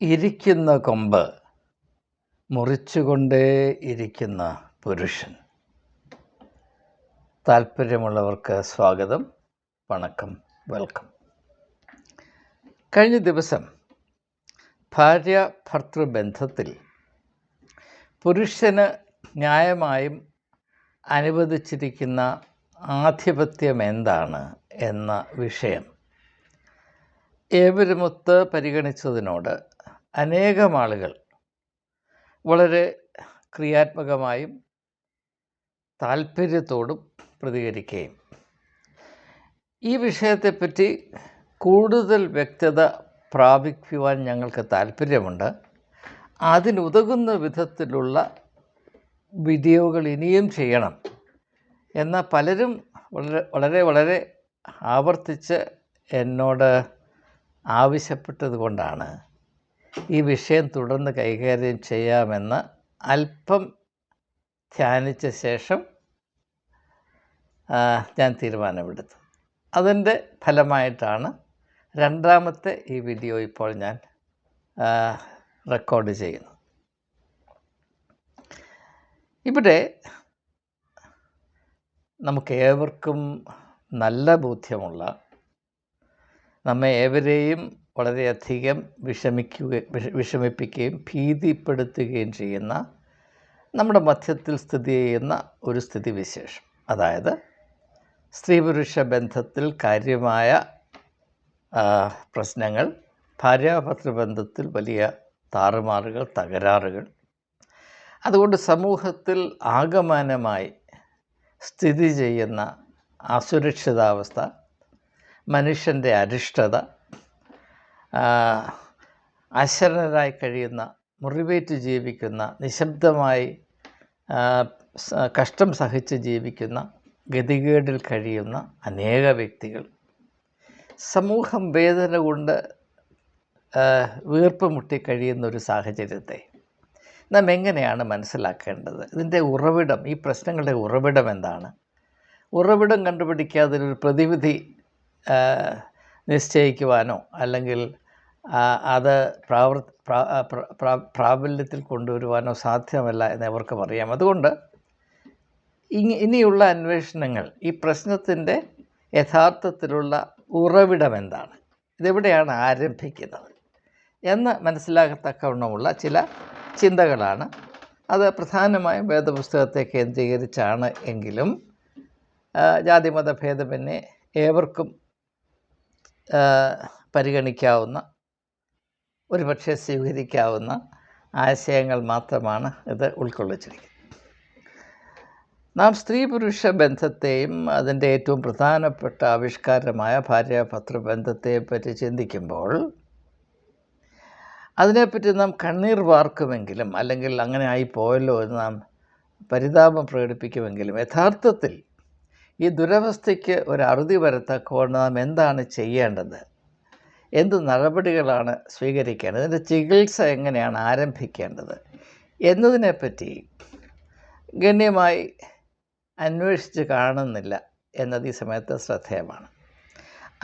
ഇരിക്കുന്ന കൊമ്പ് മുറിച്ചുകൊണ്ടേ ഇരിക്കുന്ന പുരുഷൻ. താല്പര്യമുള്ളവർക്ക് സ്വാഗതം, വണക്കം, വെൽക്കം. കഴിഞ്ഞ ദിവസം ഭാര്യ ഭർത്തൃ ബന്ധത്തിൽ പുരുഷന് ന്യായമായും അനുവദിച്ചിരിക്കുന്ന ആധിപത്യം എന്താണ് എന്ന വിഷയം ഏവരുമൊത്ത് പരിഗണിച്ചതിനോട് അനേകം ആളുകൾ വളരെ ക്രിയാത്മകമായും താല്പര്യത്തോടും പ്രതികരിക്കുകയും ഈ വിഷയത്തെപ്പറ്റി കൂടുതൽ വ്യക്തത പ്രാപിക്കുവാൻ ഞങ്ങൾക്ക് താല്പര്യമുണ്ട്, അതിനുതകുന്ന വിധത്തിലുള്ള വീഡിയോകൾ ഇനിയും ചെയ്യണം എന്ന പലരും വളരെ ആവർത്തിച്ച് എന്നോട് ആവശ്യപ്പെട്ടതുകൊണ്ടാണ് ഈ വിഷയം തുടർന്ന് കൈകാര്യം ചെയ്യാമെന്ന് അല്പം ധ്യാനിച്ച ശേഷം ഞാൻ തീരുമാനമെടുത്തു. അതിൻ്റെ ഫലമായിട്ടാണ് രണ്ടാമത്തെ ഈ വീഡിയോ ഇപ്പോൾ ഞാൻ റെക്കോർഡ് ചെയ്യുന്നു. ഇവിടെ നമുക്കേവർക്കും നല്ല ബോധ്യമുള്ള, നമ്മെ ഏവരെയും വളരെയധികം വിഷമിപ്പിക്കുകയും ഭീതിപ്പെടുത്തുകയും ചെയ്യുന്ന, നമ്മുടെ മധ്യത്തിൽ സ്ഥിതി ചെയ്യുന്ന ഒരു സ്ഥിതിവിശേഷം, അതായത് സ്ത്രീ പുരുഷ ബന്ധത്തിൽ കാര്യമായ പ്രശ്നങ്ങൾ, ഭാര്യാഭർത്തൃ ബന്ധത്തിൽ വലിയ താറുമാറുകൾ, തകരാറുകൾ, അതുകൊണ്ട് സമൂഹത്തിൽ ആകമാനമായി സ്ഥിതി ചെയ്യുന്ന അസുരക്ഷിതാവസ്ഥ, മനുഷ്യൻ്റെ അരിഷ്ടത, അശരണരായി കഴിയുന്ന, മുറിവേറ്റ് ജീവിക്കുന്ന, നിശബ്ദമായി കഷ്ടം സഹിച്ച് ജീവിക്കുന്ന, ഗതികേടിൽ കഴിയുന്ന അനേക വ്യക്തികൾ, സമൂഹം വേദന കൊണ്ട് വീർപ്പ് മുട്ടിക്കഴിയുന്ന ഒരു സാഹചര്യത്തെ നാം എങ്ങനെയാണ് മനസ്സിലാക്കേണ്ടത്? ഇതിൻ്റെ ഉറവിടം, ഈ പ്രശ്നങ്ങളുടെ ഉറവിടം എന്താണ്? ഉറവിടം കണ്ടുപിടിക്കാതെ ഒരു പ്രതിവിധി നിശ്ചയിക്കുവാനോ അല്ലെങ്കിൽ അത് പ്രാബല്യത്തിൽ കൊണ്ടുവരുവാനോ സാധ്യമല്ല എന്നവർക്കും അറിയാം. അതുകൊണ്ട് ഇനിയുള്ള അന്വേഷണങ്ങൾ ഈ പ്രശ്നത്തിൻ്റെ യഥാർത്ഥത്തിലുള്ള ഉറവിടം എന്താണ്, ഇതെവിടെയാണ് ആരംഭിക്കുന്നത് എന്ന് മനസ്സിലാക്കത്തക്കവണ്ണമുള്ള ചില ചിന്തകളാണ്. അത് പ്രധാനമായും വേദപുസ്തകത്തെ കേന്ദ്രീകരിച്ചാണ് എങ്കിലും ജാതിമത ഭേദമന്യേ ഏവർക്കും പരിഗണിക്കാവുന്ന, ഒരുപക്ഷെ സ്വീകരിക്കാവുന്ന ആശയങ്ങൾ മാത്രമാണ് ഇത് ഉൾക്കൊള്ളിച്ചിരിക്കുന്നത്. നാം സ്ത്രീ പുരുഷ ബന്ധത്തെയും അതിൻ്റെ ഏറ്റവും പ്രധാനപ്പെട്ട ആവിഷ്കാരമായ ഭാര്യാഭർത്തൃ ബന്ധത്തെപ്പറ്റി ചിന്തിക്കുമ്പോൾ അതിനെപ്പറ്റി നാം കണ്ണീർ വാർക്കുമെങ്കിലും, അല്ലെങ്കിൽ അങ്ങനെ ആയിപ്പോയല്ലോ എന്ന് നാം പരിതാപം പ്രകടിപ്പിക്കുമെങ്കിലും, യഥാർത്ഥത്തിൽ ഈ ദുരവസ്ഥയ്ക്ക് ഒരു അറുതി വരത്തക്കവണ്ണം നാം എന്താണ് ചെയ്യേണ്ടത്, എന്ത് നടപടികളാണ് സ്വീകരിക്കേണ്ടത്, ഇതിൻ്റെ ചികിത്സ എങ്ങനെയാണ് ആരംഭിക്കേണ്ടത് എന്നതിനെപ്പറ്റി ഗണ്യമായി അന്വേഷിച്ച് കാണുന്നില്ല എന്നത് ഈ സമയത്ത് ശ്രദ്ധേയമാണ്.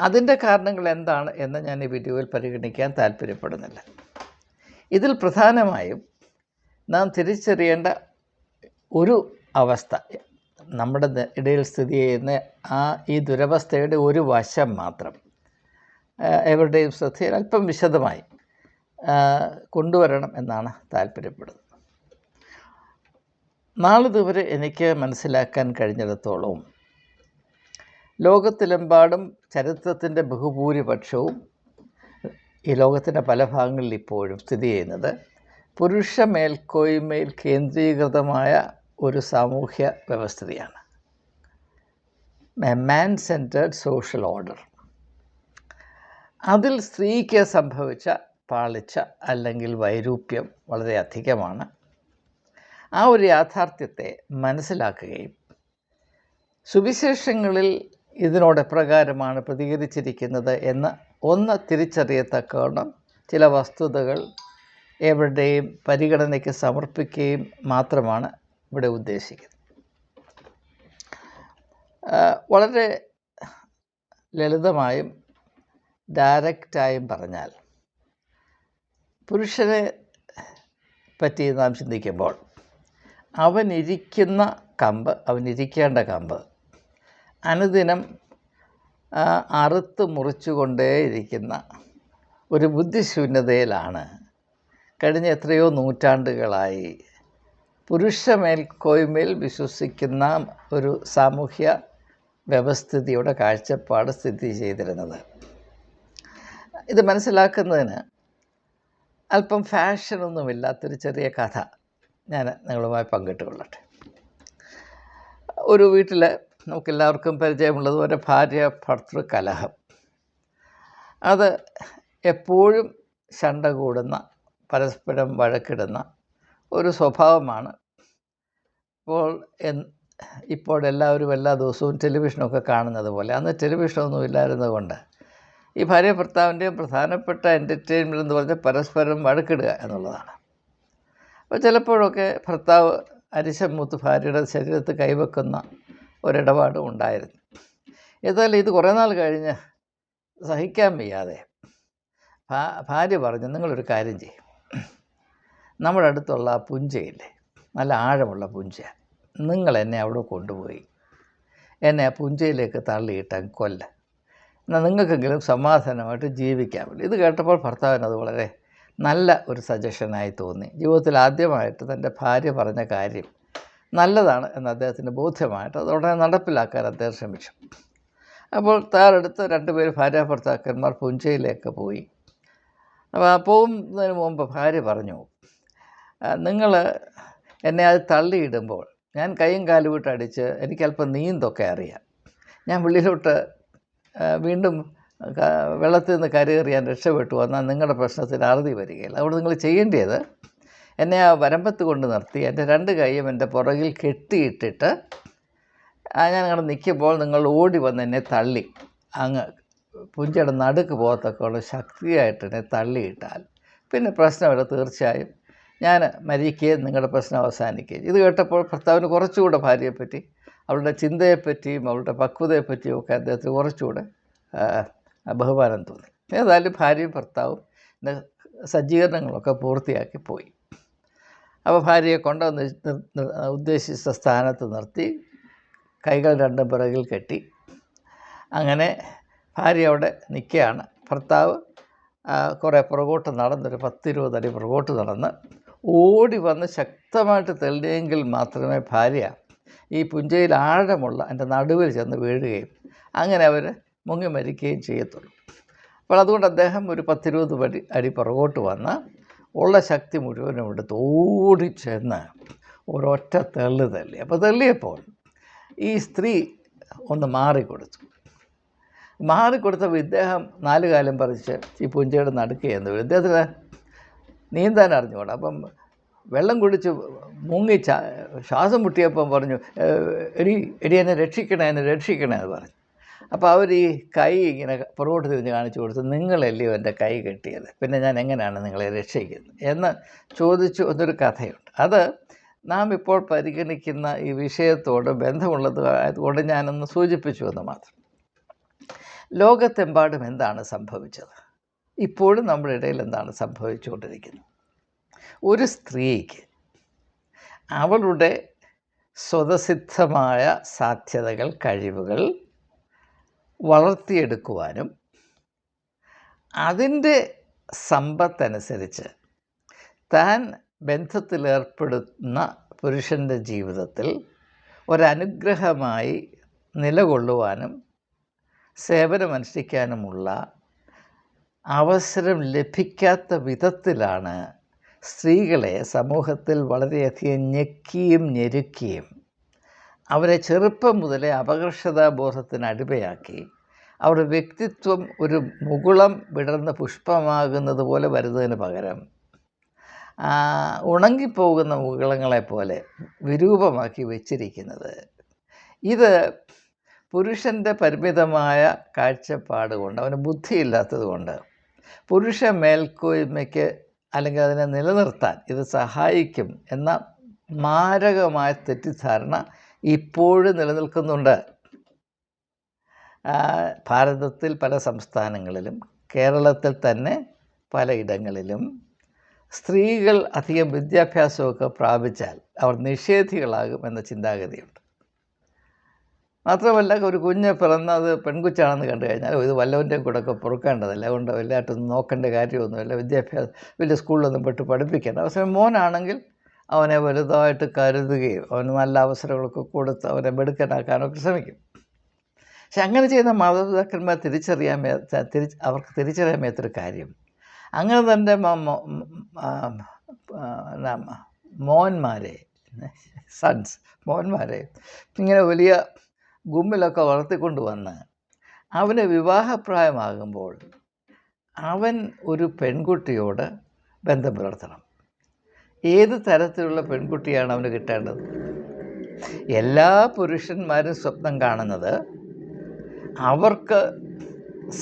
അതിൻ്റെ കാരണങ്ങൾ എന്താണ് എന്ന് ഞാൻ ഈ വീഡിയോയിൽ പരിഗണിക്കാൻ താല്പര്യപ്പെടുന്നില്ല. ഇതിൽ പ്രധാനമായും നാം തിരിച്ചറിയേണ്ട ഒരു അവസ്ഥ, നമ്മുടെ ഇടയിൽ സ്ഥിതി ചെയ്യുന്ന ഈ ദുരവസ്ഥയുടെ ഒരു വശം മാത്രം എവരുടെയും ശ്രദ്ധയിൽ അല്പം വിശദമായി കൊണ്ടുവരണം എന്നാണ് താല്പര്യപ്പെടുന്നത്. നാളിതുവരെ എനിക്ക് മനസ്സിലാക്കാൻ കഴിഞ്ഞിടത്തോളം ലോകത്തിലെമ്പാടും ചരിത്രത്തിൻ്റെ ബഹുഭൂരിപക്ഷവും ഈ ലോകത്തിൻ്റെ പല ഭാഗങ്ങളിൽ ഇപ്പോഴും സ്ഥിതി ചെയ്യുന്നത് പുരുഷ മേൽക്കോയ്മയിൽ കേന്ദ്രീകൃതമായ ഒരു സാമൂഹ്യ വ്യവസ്ഥിതിയാണ്, മാൻ സെൻറ്റേർഡ് സോഷ്യൽ ഓർഡർ. അതിൽ സ്ത്രീക്ക് സംഭവിച്ച പാളിച്ച അല്ലെങ്കിൽ വൈരൂപ്യം വളരെ അധികമാണ്. ആ ഒരു യാഥാർത്ഥ്യത്തെ മനസ്സിലാക്കുകയും സുവിശേഷങ്ങളിൽ ഇതിനോട് എപ്രകാരമാണ് പ്രതികരിച്ചിരിക്കുന്നത് എന്ന് ഒന്ന് തിരിച്ചറിയത്തക്കവണ്ണം ചില വസ്തുതകൾ എവരുടെയും പരിഗണനയ്ക്ക് സമർപ്പിക്കുകയും മാത്രമാണ് ഇവിടെ ഉദ്ദേശിക്കുന്നത്. വളരെ ലളിതമായും ഡയറക്റ്റായും പറഞ്ഞാൽ, പുരുഷനെ പറ്റി നാം ചിന്തിക്കുമ്പോൾ അവനിരിക്കുന്ന കമ്പ്, അവനിരിക്കേണ്ട കമ്പ് അനുദിനം അറുത്ത് മുറിച്ചുകൊണ്ടേയിരിക്കുന്ന ഒരു ബുദ്ധിശൂന്യതയിലാണ് കഴിഞ്ഞ എത്രയോ നൂറ്റാണ്ടുകളായി പുരുഷ മേൽക്കോയ്മയിൽ വിശ്വസിക്കുന്ന ഒരു സാമൂഹ്യ വ്യവസ്ഥിതിയുടെ കാഴ്ചപ്പാട് സ്ഥിതി ചെയ്തിരുന്നത്. ഇത് മനസ്സിലാക്കുന്നതിന് അല്പം ഫാഷനൊന്നുമില്ലാത്തൊരു ചെറിയ കഥ ഞാൻ നിങ്ങളുമായി പങ്കിട്ടുകൊള്ളട്ടെ. ഒരു വീട്ടിൽ നമുക്കെല്ലാവർക്കും പരിചയമുള്ളതുപോലെ ഭാര്യ ഭർത്തൃ കലഹം, അത് എപ്പോഴും ശണ്ട കൂടുന്ന, പരസ്പരം വഴക്കിടുന്ന ഒരു സ്വഭാവമാണ്. ഇപ്പോൾ എല്ലാവരും എല്ലാ ദിവസവും ടെലിവിഷനൊക്കെ കാണുന്നത് പോലെ അന്ന് ടെലിവിഷനൊന്നും ഇല്ലായിരുന്നത് കൊണ്ട് ഈ ഭാര്യ ഭർത്താവിൻ്റെയും പ്രധാനപ്പെട്ട എൻ്റർടൈൻമെൻ്റ് എന്ന് പറഞ്ഞാൽ പരസ്പരം വഴക്കിടുക എന്നുള്ളതാണ്. അപ്പോൾ ചിലപ്പോഴൊക്കെ ഭർത്താവ് അരിശം മൂത്ത് ഭാര്യയുടെ ശരീരത്ത് കൈവെക്കുന്ന ഒരിടപാടും ഉണ്ടായിരുന്നു. ഏതായാലും ഇത് കുറേ നാൾ കഴിഞ്ഞ് സഹിക്കാൻ വയ്യാതെ ഭാര്യ പറഞ്ഞു, നിങ്ങളൊരു കാര്യം ചെയ്യും, നമ്മുടെ അടുത്തുള്ള ആ പുഞ്ചയില്ലേ, നല്ല ആഴമുള്ള പുഞ്ച, നിങ്ങൾ എന്നെ അവിടെ കൊണ്ടുപോയി എന്നെ ആ പുഞ്ചയിലേക്ക് തള്ളിയിട്ടാൽ കൊല്ല, എന്നാൽ നിങ്ങൾക്കെങ്കിലും സമാധാനമായിട്ട് ജീവിക്കാമല്ലോ. ഇത് കേട്ടപ്പോൾ ഭർത്താവിന് അത് വളരെ നല്ല ഒരു സജഷനായി തോന്നി. ജീവിതത്തിൽ ആദ്യമായിട്ട് തൻ്റെ ഭാര്യ പറഞ്ഞ കാര്യം നല്ലതാണ് എന്ന് അദ്ദേഹത്തിന് ബോധ്യമായിട്ട് അതോടെ നടപ്പിലാക്കാൻ അദ്ദേഹം ശ്രമിച്ചു. അപ്പോൾ താഴെടുത്ത് രണ്ടുപേർ ഭാര്യ ഭർത്താക്കന്മാർ പുഞ്ചയിലേക്ക് പോയി. അപ്പോൾ പോകുന്നതിന് മുമ്പ് ഭാര്യ പറഞ്ഞു, നിങ്ങൾ എന്നെ അത് തള്ളിയിടുമ്പോൾ ഞാൻ കൈയും കാലും വിട്ട് അടിച്ച് എനിക്കല്പം നീന്തൊക്കെ അറിയാം. ഞാൻ വെളിയിലോട്ട് വീണ്ടും വെള്ളത്തിൽ നിന്ന് കരയേറിയാൻ രക്ഷപ്പെട്ടു വന്നാൽ നിങ്ങളുടെ പ്രശ്നത്തിന് അറുതി വരികയില്ല. അവിടെ നിങ്ങൾ ചെയ്യേണ്ടത് എന്നെ ആ വരമ്പത്ത് കൊണ്ട് നിർത്തി എൻ്റെ രണ്ട് കൈയും എൻ്റെ പുറകിൽ കെട്ടിയിട്ടിട്ട് ഞാൻ അങ്ങനെ നിൽക്കുമ്പോൾ നിങ്ങൾ ഓടി വന്ന് എന്നെ തള്ളി അങ്ങ് പുഞ്ചയുടെ നടുക്ക് പോകത്തക്കുള്ള ശക്തിയായിട്ട് എന്നെ തള്ളിയിട്ടാൽ പിന്നെ പ്രശ്നമില്ല, തീർച്ചയായും ഞാൻ മരിക്കുകയും നിങ്ങളുടെ പ്രശ്നം അവസാനിക്കുകയും. ഇത് കേട്ടപ്പോൾ ഭർത്താവിന് കുറച്ചുകൂടെ ഭാര്യയെപ്പറ്റി, അവളുടെ ചിന്തയെപ്പറ്റിയും അവളുടെ പക്വതയെപ്പറ്റിയും ഒക്കെ അദ്ദേഹത്തിന് കുറച്ചുകൂടെ ബഹുമാനം തോന്നി. ഏതായാലും ഭാര്യയും ഭർത്താവും സജ്ജീകരണങ്ങളൊക്കെ പൂർത്തിയാക്കി പോയി. അപ്പോൾ ഭാര്യയെ കൊണ്ടുവന്ന് ഉദ്ദേശിച്ച സ്ഥാനത്ത് നിർത്തി കൈകൾ രണ്ടും പിറകിൽ കെട്ടി. അങ്ങനെ ഭാര്യ അവിടെ നിൽക്കുകയാണ്. ഭർത്താവ് കുറേ പുറകോട്ട് നടന്നൊരു 10-20 അടി പുറകോട്ട് നടന്ന് ഓടി വന്ന് ശക്തമായിട്ട് തെളിഞ്ഞെങ്കിൽ മാത്രമേ ഭാര്യ ഈ പുഞ്ചയിൽ ആഴമുള്ള എൻ്റെ നടുവിൽ ചെന്ന് വീഴുകയും അങ്ങനെ അവർ മുങ്ങി മരിക്കുകയും ചെയ്യത്തുള്ളൂ. അപ്പോൾ അതുകൊണ്ട് അദ്ദേഹം ഒരു 10-20 അടി പുറകോട്ട് വന്ന് ഉള്ള ശക്തി മുഴുവനും എടുത്ത് ഓടിച്ചെന്ന് ഒരൊറ്റ തള്ളി. അപ്പോൾ തള്ളിയപ്പോൾ ഈ സ്ത്രീ ഒന്ന് മാറിക്കൊടുത്തപ്പോൾ ഇദ്ദേഹം 4 കാലം പറിച്ച് ഈ പുഞ്ചയുടെ നടുക്ക് ചെന്ന് വീഴും. ഇദ്ദേഹത്തിന് നീന്താൻ അറിഞ്ഞുകൂടാ. അപ്പം വെള്ളം കുടിച്ച് മുങ്ങി ശ്വാസം മുട്ടിയപ്പം പറഞ്ഞു, എടി എന്നെ രക്ഷിക്കണേ എന്ന് പറഞ്ഞു. അപ്പോൾ അവർ ഈ കൈ ഇങ്ങനെ പുറകോട്ട് തിരിഞ്ഞ് കാണിച്ചു കൊടുത്തു, നിങ്ങളല്ലയോ എൻ്റെ കൈ കെട്ടിയത്, പിന്നെ ഞാൻ എങ്ങനെയാണ് നിങ്ങളെ രക്ഷിക്കുന്നത് എന്ന് ചോദിച്ചു എന്നൊരു കഥയുണ്ട്. അത് നാം ഇപ്പോൾ പരിഗണിക്കുന്ന ഈ വിഷയത്തോട് ബന്ധമുള്ളത് ആയതുകൊണ്ട് ഞാനൊന്ന് സൂചിപ്പിച്ചു എന്ന് മാത്രം. ലോകത്തെമ്പാടും എന്താണ് സംഭവിച്ചത്? ഇപ്പോഴും നമ്മുടെ ഇടയിൽ എന്താണ് സംഭവിച്ചുകൊണ്ടിരിക്കുന്നത്? ഒരു സ്ത്രീക്ക് അവളുടെ സ്വതസിദ്ധമായ സാധ്യതകൾ, കഴിവുകൾ വളർത്തിയെടുക്കുവാനും അതിൻ്റെ സമ്പത്തനുസരിച്ച് താൻ ബന്ധത്തിലേർപ്പെടുന്ന പുരുഷൻ്റെ ജീവിതത്തിൽ ഒരനുഗ്രഹമായി നിലകൊള്ളുവാനും സേവനമനുഷ്ഠിക്കാനുമുള്ള അവസരം ലഭിക്കാത്ത വിധത്തിലാണ് സ്ത്രീകളെ സമൂഹത്തിൽ വളരെയധികം ഞെക്കിയും ഞെരുക്കിയും അവരെ ചെറുപ്പം മുതലേ അപകർഷതാബോധത്തിന് അടിമയാക്കി അവരുടെ വ്യക്തിത്വം ഒരു മുകുളം വിടർന്ന പുഷ്പമാകുന്നത് പോലെ വരുന്നതിന് പകരം ഉണങ്ങിപ്പോകുന്ന മുകുളങ്ങളെപ്പോലെ വിരൂപമാക്കി വച്ചിരിക്കുന്നത്. ഇത് പുരുഷൻ്റെ പരിമിതമായ കാഴ്ചപ്പാട് കൊണ്ട്, അവന് ബുദ്ധിയില്ലാത്തത് കൊണ്ട് പുരുഷ മേൽക്കോയ്മയ്ക്ക് അല്ലെങ്കിൽ അതിനെ നിലനിർത്താൻ ഇത് സഹായിക്കും എന്ന മാരകമായ തെറ്റിദ്ധാരണ ഇപ്പോഴും നിലനിൽക്കുന്നുണ്ട്. ഭാരതത്തിൽ പല സംസ്ഥാനങ്ങളിലും കേരളത്തിൽ തന്നെ പലയിടങ്ങളിലും സ്ത്രീകൾ അധികം വിദ്യാഭ്യാസമൊക്കെ പ്രാപിച്ചാൽ അവർ നിഷേധികളാകും എന്ന ചിന്താഗതിയുണ്ട്. മാത്രമല്ല, ഒരു കുഞ്ഞ് പിറന്നത് പെൺകുച്ചാണെന്ന് കണ്ടു കഴിഞ്ഞാൽ ഇത് വല്ലവൻ്റെയും കൂടെ ഒക്കെ പൊറുക്കേണ്ടതല്ല, അതുകൊണ്ട് വലുതായിട്ടൊന്നും നോക്കേണ്ട കാര്യമൊന്നുമില്ല, വലിയ സ്കൂളിലൊന്നും പെട്ട് പഠിപ്പിക്കേണ്ട. അവസരം മോനാണെങ്കിൽ അവനെ വലുതായിട്ട് കരുതുകയും അവന് നല്ല അവസരങ്ങളൊക്കെ കൊടുത്ത് അവനെ മിടുക്കനാക്കാനൊക്കെ ശ്രമിക്കും. പക്ഷെ അങ്ങനെ ചെയ്യുന്ന മാതാപിതാക്കന്മാർ അവർക്ക് തിരിച്ചറിയാൻ മേത്തൊരു കാര്യം, അങ്ങനെ തന്നെ മോന്മാരെ ഇങ്ങനെ വലിയ ഗുമ്മിലൊക്കെ വളർത്തിക്കൊണ്ട് വന്ന് അവന് വിവാഹപ്രായമാകുമ്പോൾ അവൻ ഒരു പെൺകുട്ടിയോട് ബന്ധം പുലർത്തണം. ഏത് തരത്തിലുള്ള പെൺകുട്ടിയാണ് അവന് കിട്ടേണ്ടത്? എല്ലാ പുരുഷന്മാരും സ്വപ്നം കാണുന്നത് അവർക്ക്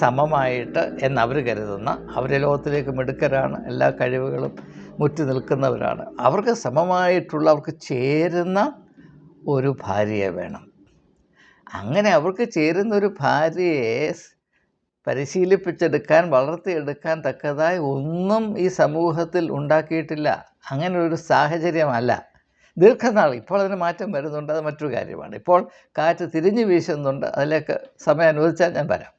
സമമായിട്ട് എന്നവർ കരുതുന്ന, അവരെ ലോകത്തിലേക്ക് മിടുക്കരാണ്, എല്ലാ കഴിവുകളും മുറ്റി നിൽക്കുന്നവരാണ്, അവർക്ക് സമമായിട്ടുള്ള, അവർക്ക് ചേരുന്ന ഒരു ഭാര്യയെ വേണം. അങ്ങനെ അവർക്ക് ചേരുന്നൊരു ഭാര്യയെ പരിശീലിപ്പിച്ചെടുക്കാൻ, വളർത്തിയെടുക്കാൻ തക്കതായി ഒന്നും ഈ സമൂഹത്തിൽ ഉണ്ടാക്കിയിട്ടില്ല. അങ്ങനെ ഒരു സാഹചര്യമല്ല ദീർഘനാൾ. ഇപ്പോൾ അതിന് മാറ്റം വരുന്നുണ്ട്, അത് മറ്റൊരു കാര്യമാണ്. ഇപ്പോൾ കാറ്റ് തിരിഞ്ഞു വീശുന്നുണ്ട്, അതിലേക്ക് സമയം അനുവദിച്ചാൽ ഞാൻ വരാം.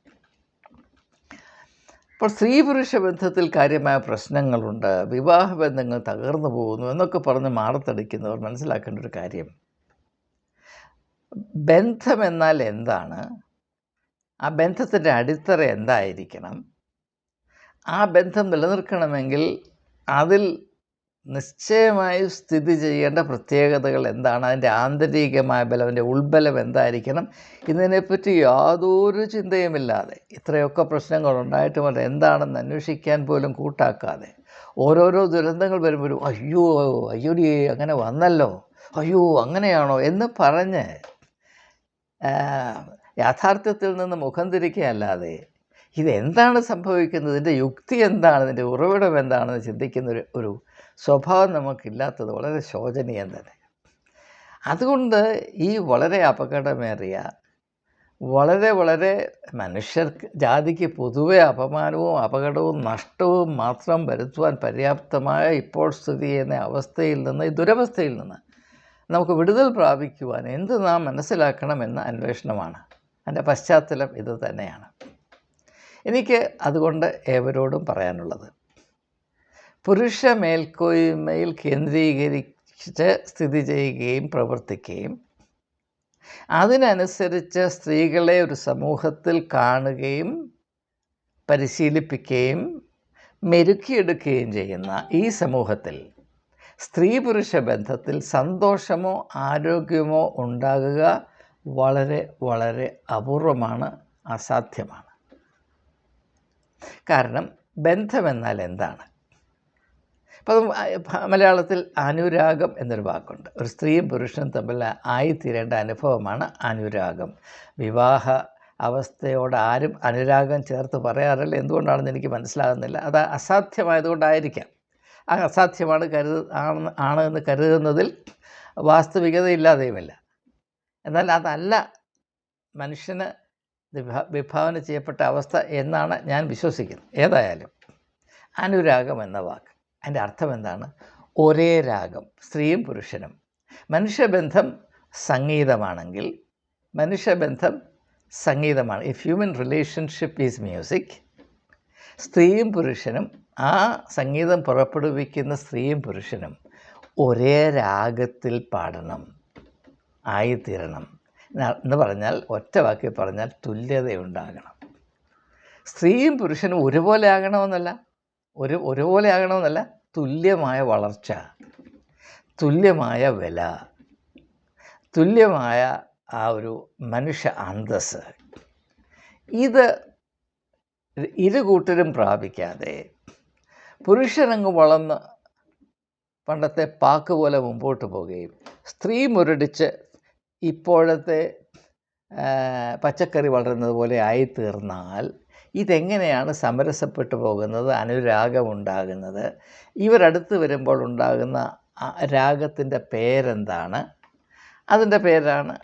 ഇപ്പോൾ സ്ത്രീ പുരുഷ ബന്ധത്തിൽ കാര്യമായ പ്രശ്നങ്ങളുണ്ട്, വിവാഹ ബന്ധങ്ങൾ തകർന്നു പോകുന്നു എന്നൊക്കെ പറഞ്ഞ് മാറത്തടിക്കുന്നവർ മനസ്സിലാക്കേണ്ട ഒരു കാര്യം, ബന്ധമെന്നാൽ എന്താണ്, ആ ബന്ധത്തിൻ്റെ അടിത്തറ എന്തായിരിക്കണം, ആ ബന്ധം നിലനിൽക്കണമെങ്കിൽ അതിൽ നിശ്ചയമായി സ്ഥിതി ചെയ്യേണ്ട പ്രത്യേകതകൾ എന്താണ്, അതിൻ്റെ ആന്തരികമായ ബലം, അതിൻ്റെ ഉൾബലം എന്തായിരിക്കണം, ഇതിനെപ്പറ്റി യാതൊരു ചിന്തയുമില്ലാതെ, ഇത്രയൊക്കെ പ്രശ്നങ്ങളുണ്ടായിട്ടും അത് എന്താണെന്ന് അന്വേഷിക്കാൻ പോലും കൂട്ടാക്കാതെ, ഓരോരോ ദുരന്തങ്ങൾ വരുമ്പോഴും അയ്യോടി അങ്ങനെ വന്നല്ലോ, അയ്യോ അങ്ങനെയാണോ എന്ന് പറഞ്ഞ് യാഥാർത്ഥ്യത്തിൽ നിന്ന് മുഖം തിരിക്കുകയല്ലാതെ ഇതെന്താണ് സംഭവിക്കുന്നത്, ഇതിൻ്റെ യുക്തി എന്താണ്, ഇതിൻ്റെ ഉറവിടം എന്താണെന്ന് ചിന്തിക്കുന്ന ഒരു സ്വഭാവം നമുക്കില്ലാത്തത് വളരെ ശോചനീയം തന്നെ. അതുകൊണ്ട് ഈ വളരെ അപകടമേറിയ, വളരെ മനുഷ്യർക്ക്, ജാതിക്ക് പൊതുവെ അപമാനവും അപകടവും നഷ്ടവും മാത്രം വരുത്തുവാൻ പര്യാപ്തമായ ഇപ്പോൾ സ്ഥിതി ചെയ്യുന്ന അവസ്ഥയിൽ നിന്ന്, ഈ ദുരവസ്ഥയിൽ നിന്ന് നമുക്ക് വിടുതൽ പ്രാപിക്കുവാൻ എന്ത് നാം മനസ്സിലാക്കണമെന്ന അന്വേഷണമാണ്. അതിൻ്റെ പശ്ചാത്തലം ഇത് തന്നെയാണ്. എനിക്ക് അതുകൊണ്ട് ഏവരോടും പറയാനുള്ളത്, പുരുഷ മേൽക്കോയ്മയിൽ കേന്ദ്രീകരിച്ച് സ്ഥിതി ചെയ്യുകയും പ്രവർത്തിക്കുകയും അതിനനുസരിച്ച് സ്ത്രീകളെ ഒരു സമൂഹത്തിൽ കാണുകയും പരിശീലിപ്പിക്കുകയും മെരുക്കിയെടുക്കുകയും ചെയ്യുന്ന ഈ സമൂഹത്തിൽ സ്ത്രീ പുരുഷ ബന്ധത്തിൽ സന്തോഷമോ ആരോഗ്യമോ ഉണ്ടാകുക വളരെ അപൂർവമാണ്, അസാധ്യമാണ്. കാരണം ബന്ധമെന്നാൽ എന്താണ്? അപ്പം മലയാളത്തിൽ അനുരാഗം എന്നൊരു വാക്കുണ്ട്. ഒരു സ്ത്രീയും പുരുഷനും തമ്മിൽ ആയിത്തീരേണ്ട അനുഭവമാണ് അനുരാഗം. വിവാഹ അവസ്ഥയോട് ആരും അനുരാഗം ചേർത്ത് പറയാറില്ല. എന്തുകൊണ്ടാണെന്ന് എനിക്ക് മനസ്സിലാകുന്നില്ല. അത് അസാധ്യമായതുകൊണ്ടായിരിക്കാം. ആ അസാധ്യമാണ് ആണ് എന്ന് കരുതുന്നതിൽ വാസ്തവികതയില്ലാതെയുമില്ല. എന്നാൽ അതല്ല മനുഷ്യന് വിഭാവന ചെയ്യപ്പെട്ട അവസ്ഥ എന്നാണ് ഞാൻ വിശ്വസിക്കുന്നത്. ഏതായാലും അനുരാഗം എന്ന വാക്ക്, അതിൻ്റെ അർത്ഥം എന്താണ്? ഒരേ രാഗം, സ്ത്രീയും പുരുഷനും. മനുഷ്യബന്ധം സംഗീതമാണെങ്കിൽ മനുഷ്യബന്ധം സംഗീതമാണ്. If human relationship is music, സ്ത്രീയും പുരുഷനും, ആ സംഗീതം പുറപ്പെടുവിക്കുന്ന സ്ത്രീയും പുരുഷനും ഒരേ രാഗത്തിൽ പാടണം, ആയിത്തീരണം എന്ന് പറഞ്ഞാൽ, ഒറ്റ വാക്കിൽ പറഞ്ഞാൽ തുല്യതയുണ്ടാകണം. സ്ത്രീയും പുരുഷനും ഒരുപോലെ ആകണമെന്നല്ല, തുല്യമായ വളർച്ച, തുല്യമായ വില, തുല്യമായ ആ ഒരു മനുഷ്യ അന്തസ്സ്, ഇത് ഇരുകൂട്ടരും പ്രാപിക്കാതെ പുരുഷനങ്ങ് വളർന്ന് പണ്ടത്തെ പാക്ക് പോലെ മുമ്പോട്ട് പോവുകയും സ്ത്രീ മുരടിച്ച് ഇപ്പോഴത്തെ പച്ചക്കറി വളരുന്നത് പോലെ ആയിത്തീർന്നാൽ ഇതെങ്ങനെയാണ് സമരസപ്പെട്ടു പോകുന്നത്, അനുരാഗമുണ്ടാകുന്നത്? ഇവരടുത്ത് വരുമ്പോൾ ഉണ്ടാകുന്ന രാഗത്തിൻ്റെ പേരെന്താണ്? അതിൻ്റെ പേരാണ്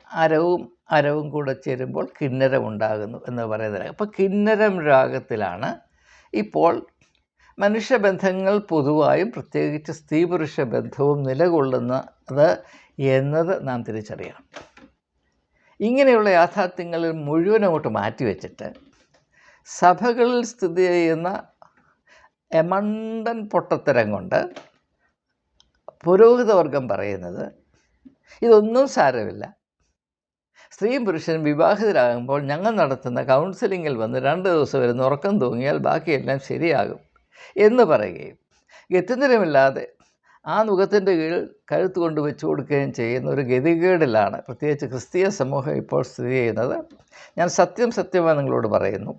അരവും കൂടെ ചേരുമ്പോൾ കിന്നരം ഉണ്ടാകുന്നു എന്ന് പറയുന്നത്. അപ്പോൾ കിന്നരം രാഗത്തിലാണ് ഇപ്പോൾ മനുഷ്യബന്ധങ്ങൾ പൊതുവായും പ്രത്യേകിച്ച് സ്ത്രീ പുരുഷ ബന്ധവും നിലകൊള്ളുന്നത് എന്നത് നാം തിരിച്ചറിയണം. ഇങ്ങനെയുള്ള യാഥാർത്ഥ്യങ്ങളിൽ മുഴുവൻ അങ്ങോട്ട് മാറ്റിവെച്ചിട്ട് സഭകളിൽ സ്ഥിതി ചെയ്യുന്ന എമണ്ടൻ പൊട്ടത്തരം കൊണ്ട് പുരോഹിതവർഗം പറയുന്നത് ഇതൊന്നും സാരമില്ല, സ്ത്രീയും പുരുഷനും വിവാഹിതരാകുമ്പോൾ ഞങ്ങൾ നടത്തുന്ന കൗൺസിലിങ്ങിൽ വന്ന് 2 ദിവസം വരുന്ന ഉറക്കം തൂങ്ങിയാൽ ബാക്കിയെല്ലാം ശരിയാകും എന്ന് പറയുകയും ഗത്യന്തരമില്ലാതെ ആ നുഖത്തിൻ്റെ കീഴിൽ കഴുത്ത് കൊണ്ട് വെച്ച് കൊടുക്കുകയും ചെയ്യുന്ന ഒരു ഗതികേടിലാണ് പ്രത്യേകിച്ച് ക്രിസ്തീയ സമൂഹം ഇപ്പോൾ സ്ഥിതി ചെയ്യുന്നത്. ഞാൻ സത്യമായി നിങ്ങളോട് പറയുന്നു,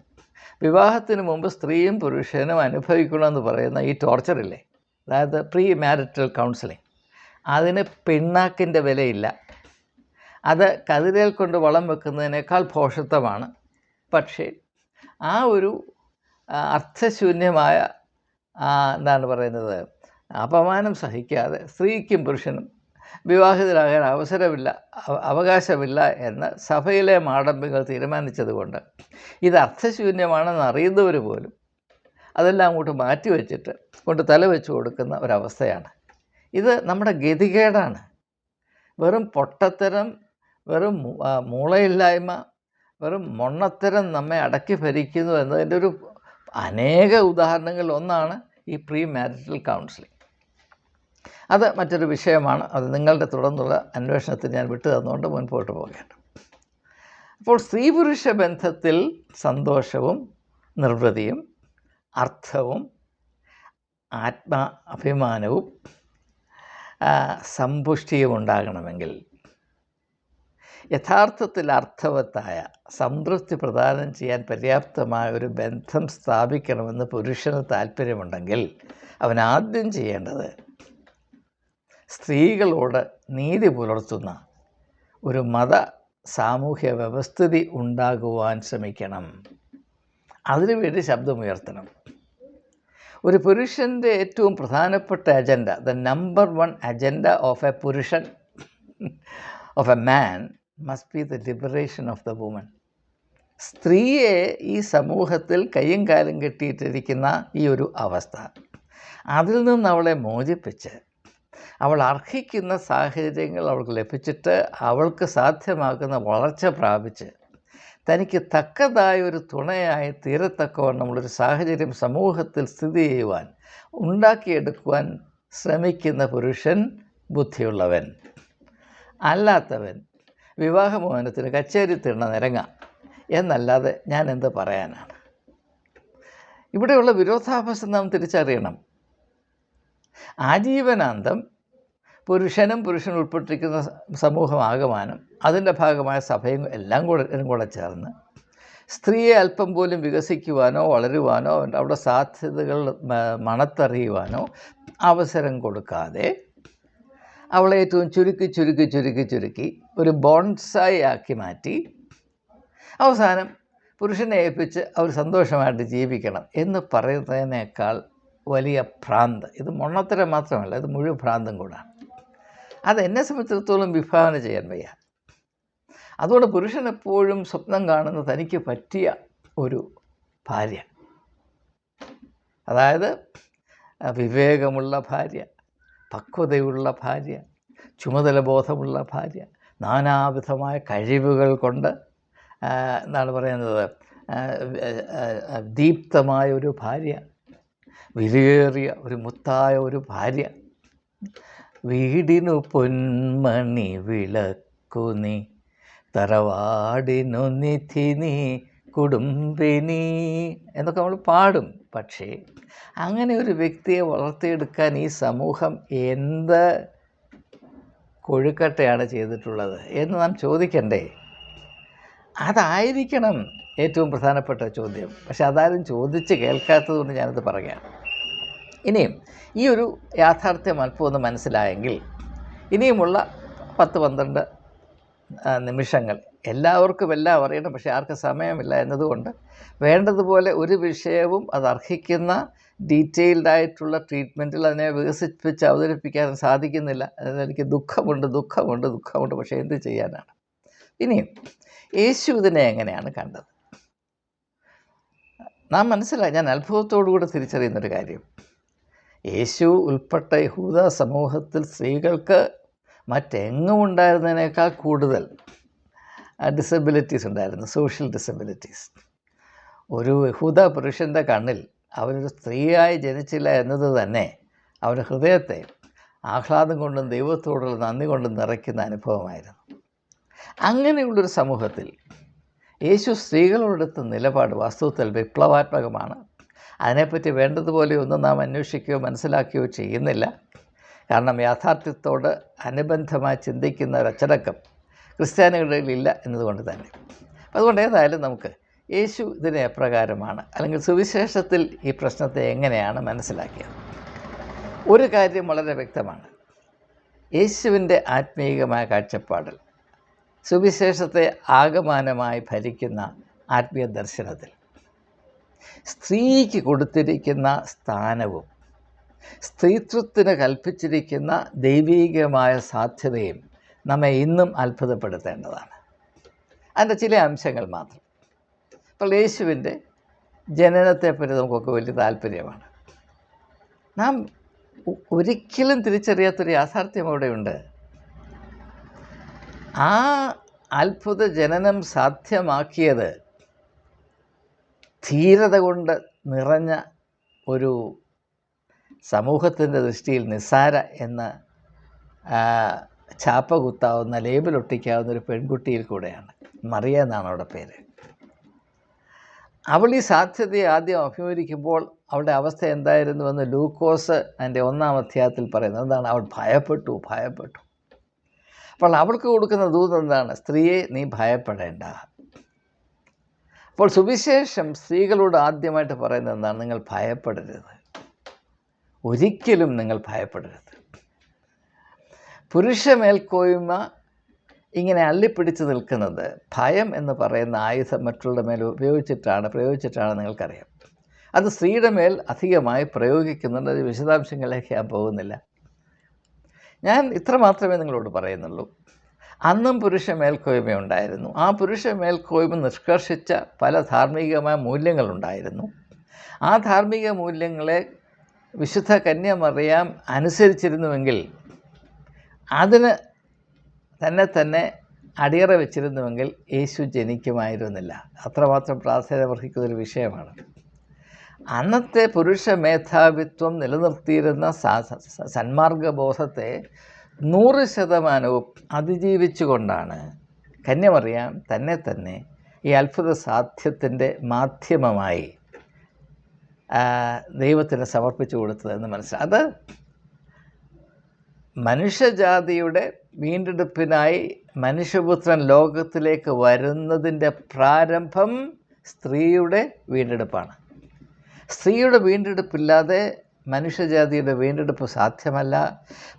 വിവാഹത്തിന് മുമ്പ് സ്ത്രീയും പുരുഷനും അനുഭവിക്കണമെന്ന് പറയുന്ന ഈ ടോർച്ചറില്ലേ, അതായത് പ്രീ മാരിറ്റൽ കൗൺസിലിംഗ്, അതിന് പിണ്ണാക്കിൻ്റെ വിലയില്ല. അത് കതിരേൽ കൊണ്ട് വളം വെക്കുന്നതിനേക്കാൾ ഭോഷത്വമാണ്. പക്ഷേ ആ ഒരു അർത്ഥശൂന്യമായ എന്താണ് പറയുന്നത്, അപമാനം സഹിക്കാതെ സ്ത്രീക്കും പുരുഷനും വിവാഹിതരാകാൻ അവകാശമില്ല എന്ന് സഭയിലെ മാടമ്പികൾ തീരുമാനിച്ചതുകൊണ്ട് ഇത് അർത്ഥശൂന്യമാണെന്ന് അറിയുന്നവർ പോലും അതെല്ലാം അങ്ങോട്ട് മാറ്റിവെച്ചിട്ട് കൊണ്ട് തലവെച്ച് കൊടുക്കുന്ന ഒരവസ്ഥയാണ്. ഇത് നമ്മുടെ ഗതികേടാണ്. വെറും പൊട്ടത്തരം, വെറും മൂളയില്ലായ്മ, വെറും മൊണ്ണത്തരം നമ്മെ അടക്കി ഭരിക്കുന്നു എന്നതിൻ്റെ ഒരു അനേക ഉദാഹരണങ്ങളിൽ ഒന്നാണ് ഈ പ്രീ മാരിറ്റൽ കൗൺസിലിംഗ്. അത് മറ്റൊരു വിഷയമാണ്. അത് നിങ്ങളുടെ തുടർന്നുള്ള അന്വേഷണത്തിന് ഞാൻ വിട്ടു തന്നുകൊണ്ട് മുൻപോട്ട് പോകേണ്ട. അപ്പോൾ സ്ത്രീ പുരുഷ ബന്ധത്തിൽ സന്തോഷവും നിർവൃതിയും അർത്ഥവും അഭിമാനവും സമ്പുഷ്ടിയും ഉണ്ടാകണമെങ്കിൽ യഥാർത്ഥത്തിൽ അർത്ഥവത്തായ സംതൃപ്തി പ്രദാനം ചെയ്യാൻ പര്യാപ്തമായ ഒരു ബന്ധം സ്ഥാപിക്കണമെന്ന് പുരുഷന് താല്പര്യമുണ്ടെങ്കിൽ അവൻ ആദ്യം ചെയ്യേണ്ടത് സ്ത്രീകളോട് നീതി പുലർത്തുന്ന ഒരു സാമൂഹ്യ വ്യവസ്ഥിതി ഉണ്ടാകുവാൻ ശ്രമിക്കണം. അതിനുവേണ്ടി ശബ്ദമുയർത്തണം. ഒരു പുരുഷൻ്റെ ഏറ്റവും പ്രധാനപ്പെട്ട agenda, the number 1 agenda of a പുരുഷൻ, of a man must be the liberation of the woman. സ്ത്രീയെ ഈ സമൂഹത്തിൽ കയ്യും കാലും കെട്ടിയിട്ടിരിക്കുന്ന ഈ ഒരു അവസ്ഥ, അതിൽ നിന്ന് അവളെ മോചിപ്പിച്ച് അവൾ അർഹിക്കുന്ന സാഹചര്യങ്ങൾ അവൾക്ക് ലഭിച്ചിട്ട് അവൾക്ക് സാധ്യമാക്കുന്ന വളർച്ച പ്രാപിച്ച് തനിക്ക് തക്കതായ ഒരു തുണയായി തീരത്തക്കവണ്ണമുള്ളൊരു സാഹചര്യം സമൂഹത്തിൽ സ്ഥിതി ചെയ്യുവാൻ ഉണ്ടാക്കിയെടുക്കുവാൻ ശ്രമിക്കുന്ന പുരുഷൻ ബുദ്ധിയുള്ളവൻ. അല്ലാത്തവൻ വിവാഹമോചനത്തിന് കച്ചേരി തിണ്ണ നിരങ്ങ എന്നല്ലാതെ ഞാൻ എന്ത് പറയാനാണ്? ഇവിടെയുള്ള വിരോധാഭാസം നാം തിരിച്ചറിയണം. ആജീവനാന്തം പുരുഷനും ഉൾപ്പെട്ടിരിക്കുന്ന സമൂഹമാകമാനം അതിൻ്റെ ഭാഗമായ സഭയും എല്ലാം കൂടെ ചേർന്ന് സ്ത്രീയെ അല്പം പോലും വികസിക്കുവാനോ വളരുവാനോ അവിടെ സാധ്യതകൾ മണത്തറിയുവാനോ അവസരം കൊടുക്കാതെ അവളെ ഏറ്റവും ചുരുക്കി ഒരു ബോൺസായി ആക്കി മാറ്റി അവസാനം പുരുഷനെ ഏൽപ്പിച്ച് അവർ സന്തോഷമായിട്ട് ജീവിക്കണം എന്ന് പറയുന്നതിനേക്കാൾ വലിയ ഭ്രാന്ത്, ഇത് മൊണ്ണത്തരം മാത്രമല്ല, ഇത് മുഴുവൻ ഭ്രാന്തും കൂടാണ്. അതെന്നെ സംബന്ധിച്ചിടത്തോളം വിഭാവന ചെയ്യാൻ വയ്യ. അതുകൊണ്ട് പുരുഷൻ എപ്പോഴും സ്വപ്നം കാണുന്ന തനിക്ക് പറ്റിയ ഒരു ഭാര്യ, അതായത് വിവേകമുള്ള ഭാര്യ, പക്വതയുള്ള ഭാര്യ, ചുമതലബോധമുള്ള ഭാര്യ, നാനാവിധമായ കഴിവുകൾ കൊണ്ട് എന്താണ് പറയുന്നത്, ദീപ്തമായ ഒരു ഭാര്യ, വിലയേറിയ ഒരു മുത്തായ ഒരു ഭാര്യ, വീടിനു പൊന്മണി വിളക്കു നീ, തറവാടിനു നിധി നീ, കുടുംബിനി എന്നൊക്കെ നമ്മൾ പാടും. പക്ഷേ അങ്ങനെ ഒരു വ്യക്തിയെ വളർത്തിയെടുക്കാൻ ഈ സമൂഹം എന്ത് കൊഴുക്കട്ടയാണ് ചെയ്തിട്ടുള്ളത് എന്ന് നാം ചോദിക്കണ്ടേ? അതായിരിക്കണം ഏറ്റവും പ്രധാനപ്പെട്ട ചോദ്യം. പക്ഷെ അതാരും ചോദിച്ച് കേൾക്കാത്തത് കൊണ്ട് ഞാനത് പറയുകയാണ്. ഇനിയും ഈ ഒരു യാഥാർത്ഥ്യം അല്പം ഒന്ന് മനസ്സിലായെങ്കിൽ ഇനിയുമുള്ള 10-12 നിമിഷങ്ങൾ എല്ലാവർക്കും എല്ലാം അറിയണം, പക്ഷേ ആർക്കും സമയമില്ല എന്നതുകൊണ്ട് വേണ്ടതുപോലെ ഒരു വിഷയവും അത് അർഹിക്കുന്ന ഡീറ്റെയിൽഡായിട്ടുള്ള ട്രീറ്റ്മെൻറ്റിൽ അതിനെ വികസിപ്പിച്ച് അവതരിപ്പിക്കാൻ സാധിക്കുന്നില്ല. അതെനിക്ക് ദുഃഖമുണ്ട്. പക്ഷേ എന്ത് ചെയ്യാനാണ്? ഇനിയും യേശു ഇതിനെ എങ്ങനെയാണ് കണ്ടത്? നാം മനസ്സിലായി, ഞാൻ അത്ഭുതത്തോടുകൂടി തിരിച്ചറിയുന്നൊരു കാര്യം, യേശു ഉൾപ്പെട്ട യഹൂദ സമൂഹത്തിൽ സ്ത്രീകൾക്ക് മറ്റെങ്ങും ഉണ്ടായിരുന്നതിനേക്കാൾ കൂടുതൽ ഡിസബിലിറ്റീസ് ഉണ്ടായിരുന്നു, സോഷ്യൽ ഡിസബിലിറ്റീസ്. ഒരു യഹൂദ പുരുഷൻ്റെ കണ്ണിൽ അവനൊരു സ്ത്രീയായി ജനിച്ചില്ല എന്നത് തന്നെ അവൻ്റെ ഹൃദയത്തെ ആഹ്ലാദം കൊണ്ടും ദൈവത്തോടുള്ള നന്ദി കൊണ്ടും നിറയ്ക്കുന്ന അനുഭവമായിരുന്നു. അങ്ങനെയുള്ളൊരു സമൂഹത്തിൽ യേശു സ്ത്രീകളോടെടുത്ത നിലപാട് വാസ്തവത്തിൽ വിപ്ലവാത്മകമാണ്. അതിനെപ്പറ്റി വേണ്ടതുപോലെ ഒന്നും നാം അന്വേഷിക്കുകയോ മനസ്സിലാക്കുകയോ ചെയ്യുന്നില്ല. കാരണം യാഥാർത്ഥ്യത്തോട് അനുബന്ധമായി ചിന്തിക്കുന്ന ഒരച്ചടക്കം ക്രിസ്ത്യാനികളിൽ ഇല്ല എന്നതുകൊണ്ട് തന്നെ. അതുകൊണ്ട് ഏതായാലും നമുക്ക് യേശു ഇതിനെ എപ്രകാരമാണ്, അല്ലെങ്കിൽ സുവിശേഷത്തിൽ ഈ പ്രശ്നത്തെ എങ്ങനെയാണ് മനസ്സിലാക്കിയത്? ഒരു കാര്യം വളരെ വ്യക്തമാണ്, യേശുവിൻ്റെ ആത്മീയമായ കാഴ്ചപ്പാടിൽ, സുവിശേഷത്തെ ആകമാനമായി ഭരിക്കുന്ന ആത്മീയ ദർശനത്തിൽ സ്ത്രീക്ക് കൊടുത്തിരിക്കുന്ന സ്ഥാനവും സ്ത്രീത്വത്തിന് കൽപ്പിച്ചിരിക്കുന്ന ദൈവീകമായ സാധ്യതയും നമ്മെ ഇന്നും അത്ഭുതപ്പെടുത്തേണ്ടതാണ്. അതിൻ്റെ ചില അംശങ്ങൾ മാത്രം. അപ്പോൾ യേശുവിൻ്റെ ജനനത്തെപ്പറ്റി നമുക്കൊക്കെ വലിയ താല്പര്യമാണ്. നാം ഒരിക്കലും തിരിച്ചറിയാത്തൊരു യാഥാർത്ഥ്യം അവിടെയുണ്ട്. ആ അത്ഭുത ജനനം സാധ്യമാക്കിയത് ധീരത കൊണ്ട് നിറഞ്ഞ ഒരു സമൂഹത്തിൻ്റെ ദൃഷ്ടിയിൽ നിസ്സാര എന്ന ചാപ്പ കുത്താവുന്ന, ലേബിലൊട്ടിക്കാവുന്ന ഒരു പെൺകുട്ടിയിൽ കൂടെയാണ്. മറിയ എന്നാണ് അവളുടെ പേര്. അവൾ ഈ സാധ്യതയെ ആദ്യം അഭിമുഖീകരിക്കുമ്പോൾ അവളുടെ അവസ്ഥ എന്തായിരുന്നുവെന്ന് ലൂക്കോസ് അതിൻ്റെ 1-ാം അധ്യായത്തിൽ പറയുന്നത്. എന്താണ്? അവൾ ഭയപ്പെട്ടു. അപ്പോൾ അവൾക്ക് കൊടുക്കുന്ന ദൂത് എന്താണ്? സ്ത്രീയെ, നീ ഭയപ്പെടേണ്ട. അപ്പോൾ സുവിശേഷം സ്ത്രീകളോട് ആദ്യമായിട്ട് പറയുന്നത് എന്താണ്? നിങ്ങൾ ഭയപ്പെടരുത്, ഒരിക്കലും നിങ്ങൾ ഭയപ്പെടരുത്. പുരുഷ മേൽക്കോയ്മ ഇങ്ങനെ അള്ളിപ്പിടിച്ച് നിൽക്കുന്നത് ഭയം എന്ന് പറയുന്ന ആയുധം മറ്റുള്ള മേൽ പ്രയോഗിച്ചിട്ടാണ് നിങ്ങൾക്കറിയാം. അത് സ്ത്രീയുടെ മേൽ അധികമായി പ്രയോഗിക്കുന്നുണ്ട്. അത് വിശദാംശങ്ങളിലേക്ക് ഞാൻ പോകുന്നില്ല. ഞാൻ ഇത്ര മാത്രമേ നിങ്ങളോട് പറയുന്നുള്ളൂ. അന്നും പുരുഷ മേൽക്കോയ്മ ഉണ്ടായിരുന്നു. ആ പുരുഷ മേൽക്കോയ്മ നിഷ്കർഷിച്ച പല ധാർമ്മികമായ മൂല്യങ്ങളുണ്ടായിരുന്നു. ആ ധാർമ്മിക മൂല്യങ്ങളെ വിശുദ്ധ കന്യമറിയാം അനുസരിച്ചിരുന്നുവെങ്കിൽ, അതിന് തന്നെ അടിയറ വെച്ചിരുന്നുവെങ്കിൽ യേശു ജനിക്കുമായിരുന്നില്ല. അത്രമാത്രം പ്രാധാന്യം അർഹിക്കുന്നൊരു വിഷയമാണ്. അന്നത്തെ പുരുഷ മേധാവിത്വം നിലനിർത്തിയിരുന്ന സന്മാർഗബോധത്തെ 100% അതിജീവിച്ചുകൊണ്ടാണ് കന്യമറിയാം തന്നെ ഈ അത്ഭുത സാധ്യത്തിൻ്റെ മാധ്യമമായി ദൈവത്തിന് സമർപ്പിച്ചു കൊടുത്തതെന്ന് മനസ്സിലായി. അത് മനുഷ്യജാതിയുടെ വീണ്ടെടുപ്പിനായി മനുഷ്യപുത്രൻ ലോകത്തിലേക്ക് വരുന്നതിൻ്റെ പ്രാരംഭം സ്ത്രീയുടെ വീണ്ടെടുപ്പാണ്. സ്ത്രീയുടെ വീണ്ടെടുപ്പില്ലാതെ മനുഷ്യജാതിയുടെ വീണ്ടെടുപ്പ് സാധ്യമല്ല.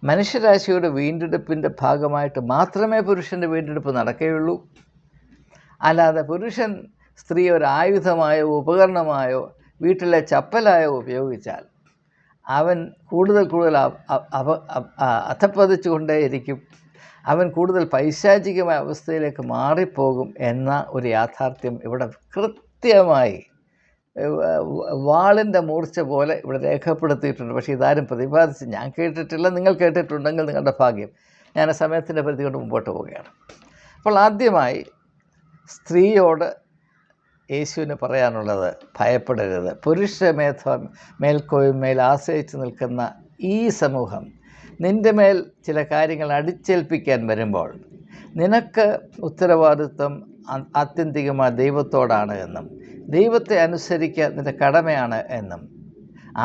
മനുഷ്യരാശിയുടെ വീണ്ടെടുപ്പിൻ്റെ ഭാഗമായിട്ട് മാത്രമേ പുരുഷൻ്റെ വീണ്ടെടുപ്പ് നടക്കുകയുള്ളൂ. അല്ലാതെ പുരുഷൻ സ്ത്രീ ഒരു ആയുധമായോ ഉപകരണമായോ വീട്ടിലെ ചപ്പലായോ ഉപയോഗിച്ചാൽ അവൻ കൂടുതൽ അധപ്പതിച്ചുകൊണ്ടേയിരിക്കും. അവൻ കൂടുതൽ പൈശാചികമായ അവസ്ഥയിലേക്ക് മാറിപ്പോകും എന്ന ഒരു യാഥാർത്ഥ്യം ഇവിടെ കൃത്യമായി വാളിൻ്റെ മൂർച്ച പോലെ ഇവിടെ രേഖപ്പെടുത്തിയിട്ടുണ്ട്. പക്ഷേ ഇതാരും പ്രതിപാദിച്ച് ഞാൻ കേട്ടിട്ടില്ല. നിങ്ങൾ കേട്ടിട്ടുണ്ടെങ്കിൽ നിങ്ങളുടെ ഭാഗ്യം. ഞാൻ ആ സമയത്തിൻ്റെ പരിധി കൊണ്ട് മുമ്പോട്ട് പോവുകയാണ്. അപ്പോൾ ആദ്യമായി സ്ത്രീയോട് യേശുവിന് പറയാനുള്ളത് ഭയപ്പെടരുത്. പുരുഷ മേൽക്കോയ്മയിൽ ആശ്രയിച്ച് നിൽക്കുന്ന ഈ സമൂഹം നിൻ്റെ മേൽ ചില കാര്യങ്ങൾ അടിച്ചേൽപ്പിക്കാൻ വരുമ്പോൾ നിനക്ക് ഉത്തരവാദിത്വം ആത്യന്തികമായ ദൈവത്തോടാണ് എന്നും ദൈവത്തെ അനുസരിക്കുക നിൻ്റെ കടമയാണ് എന്നും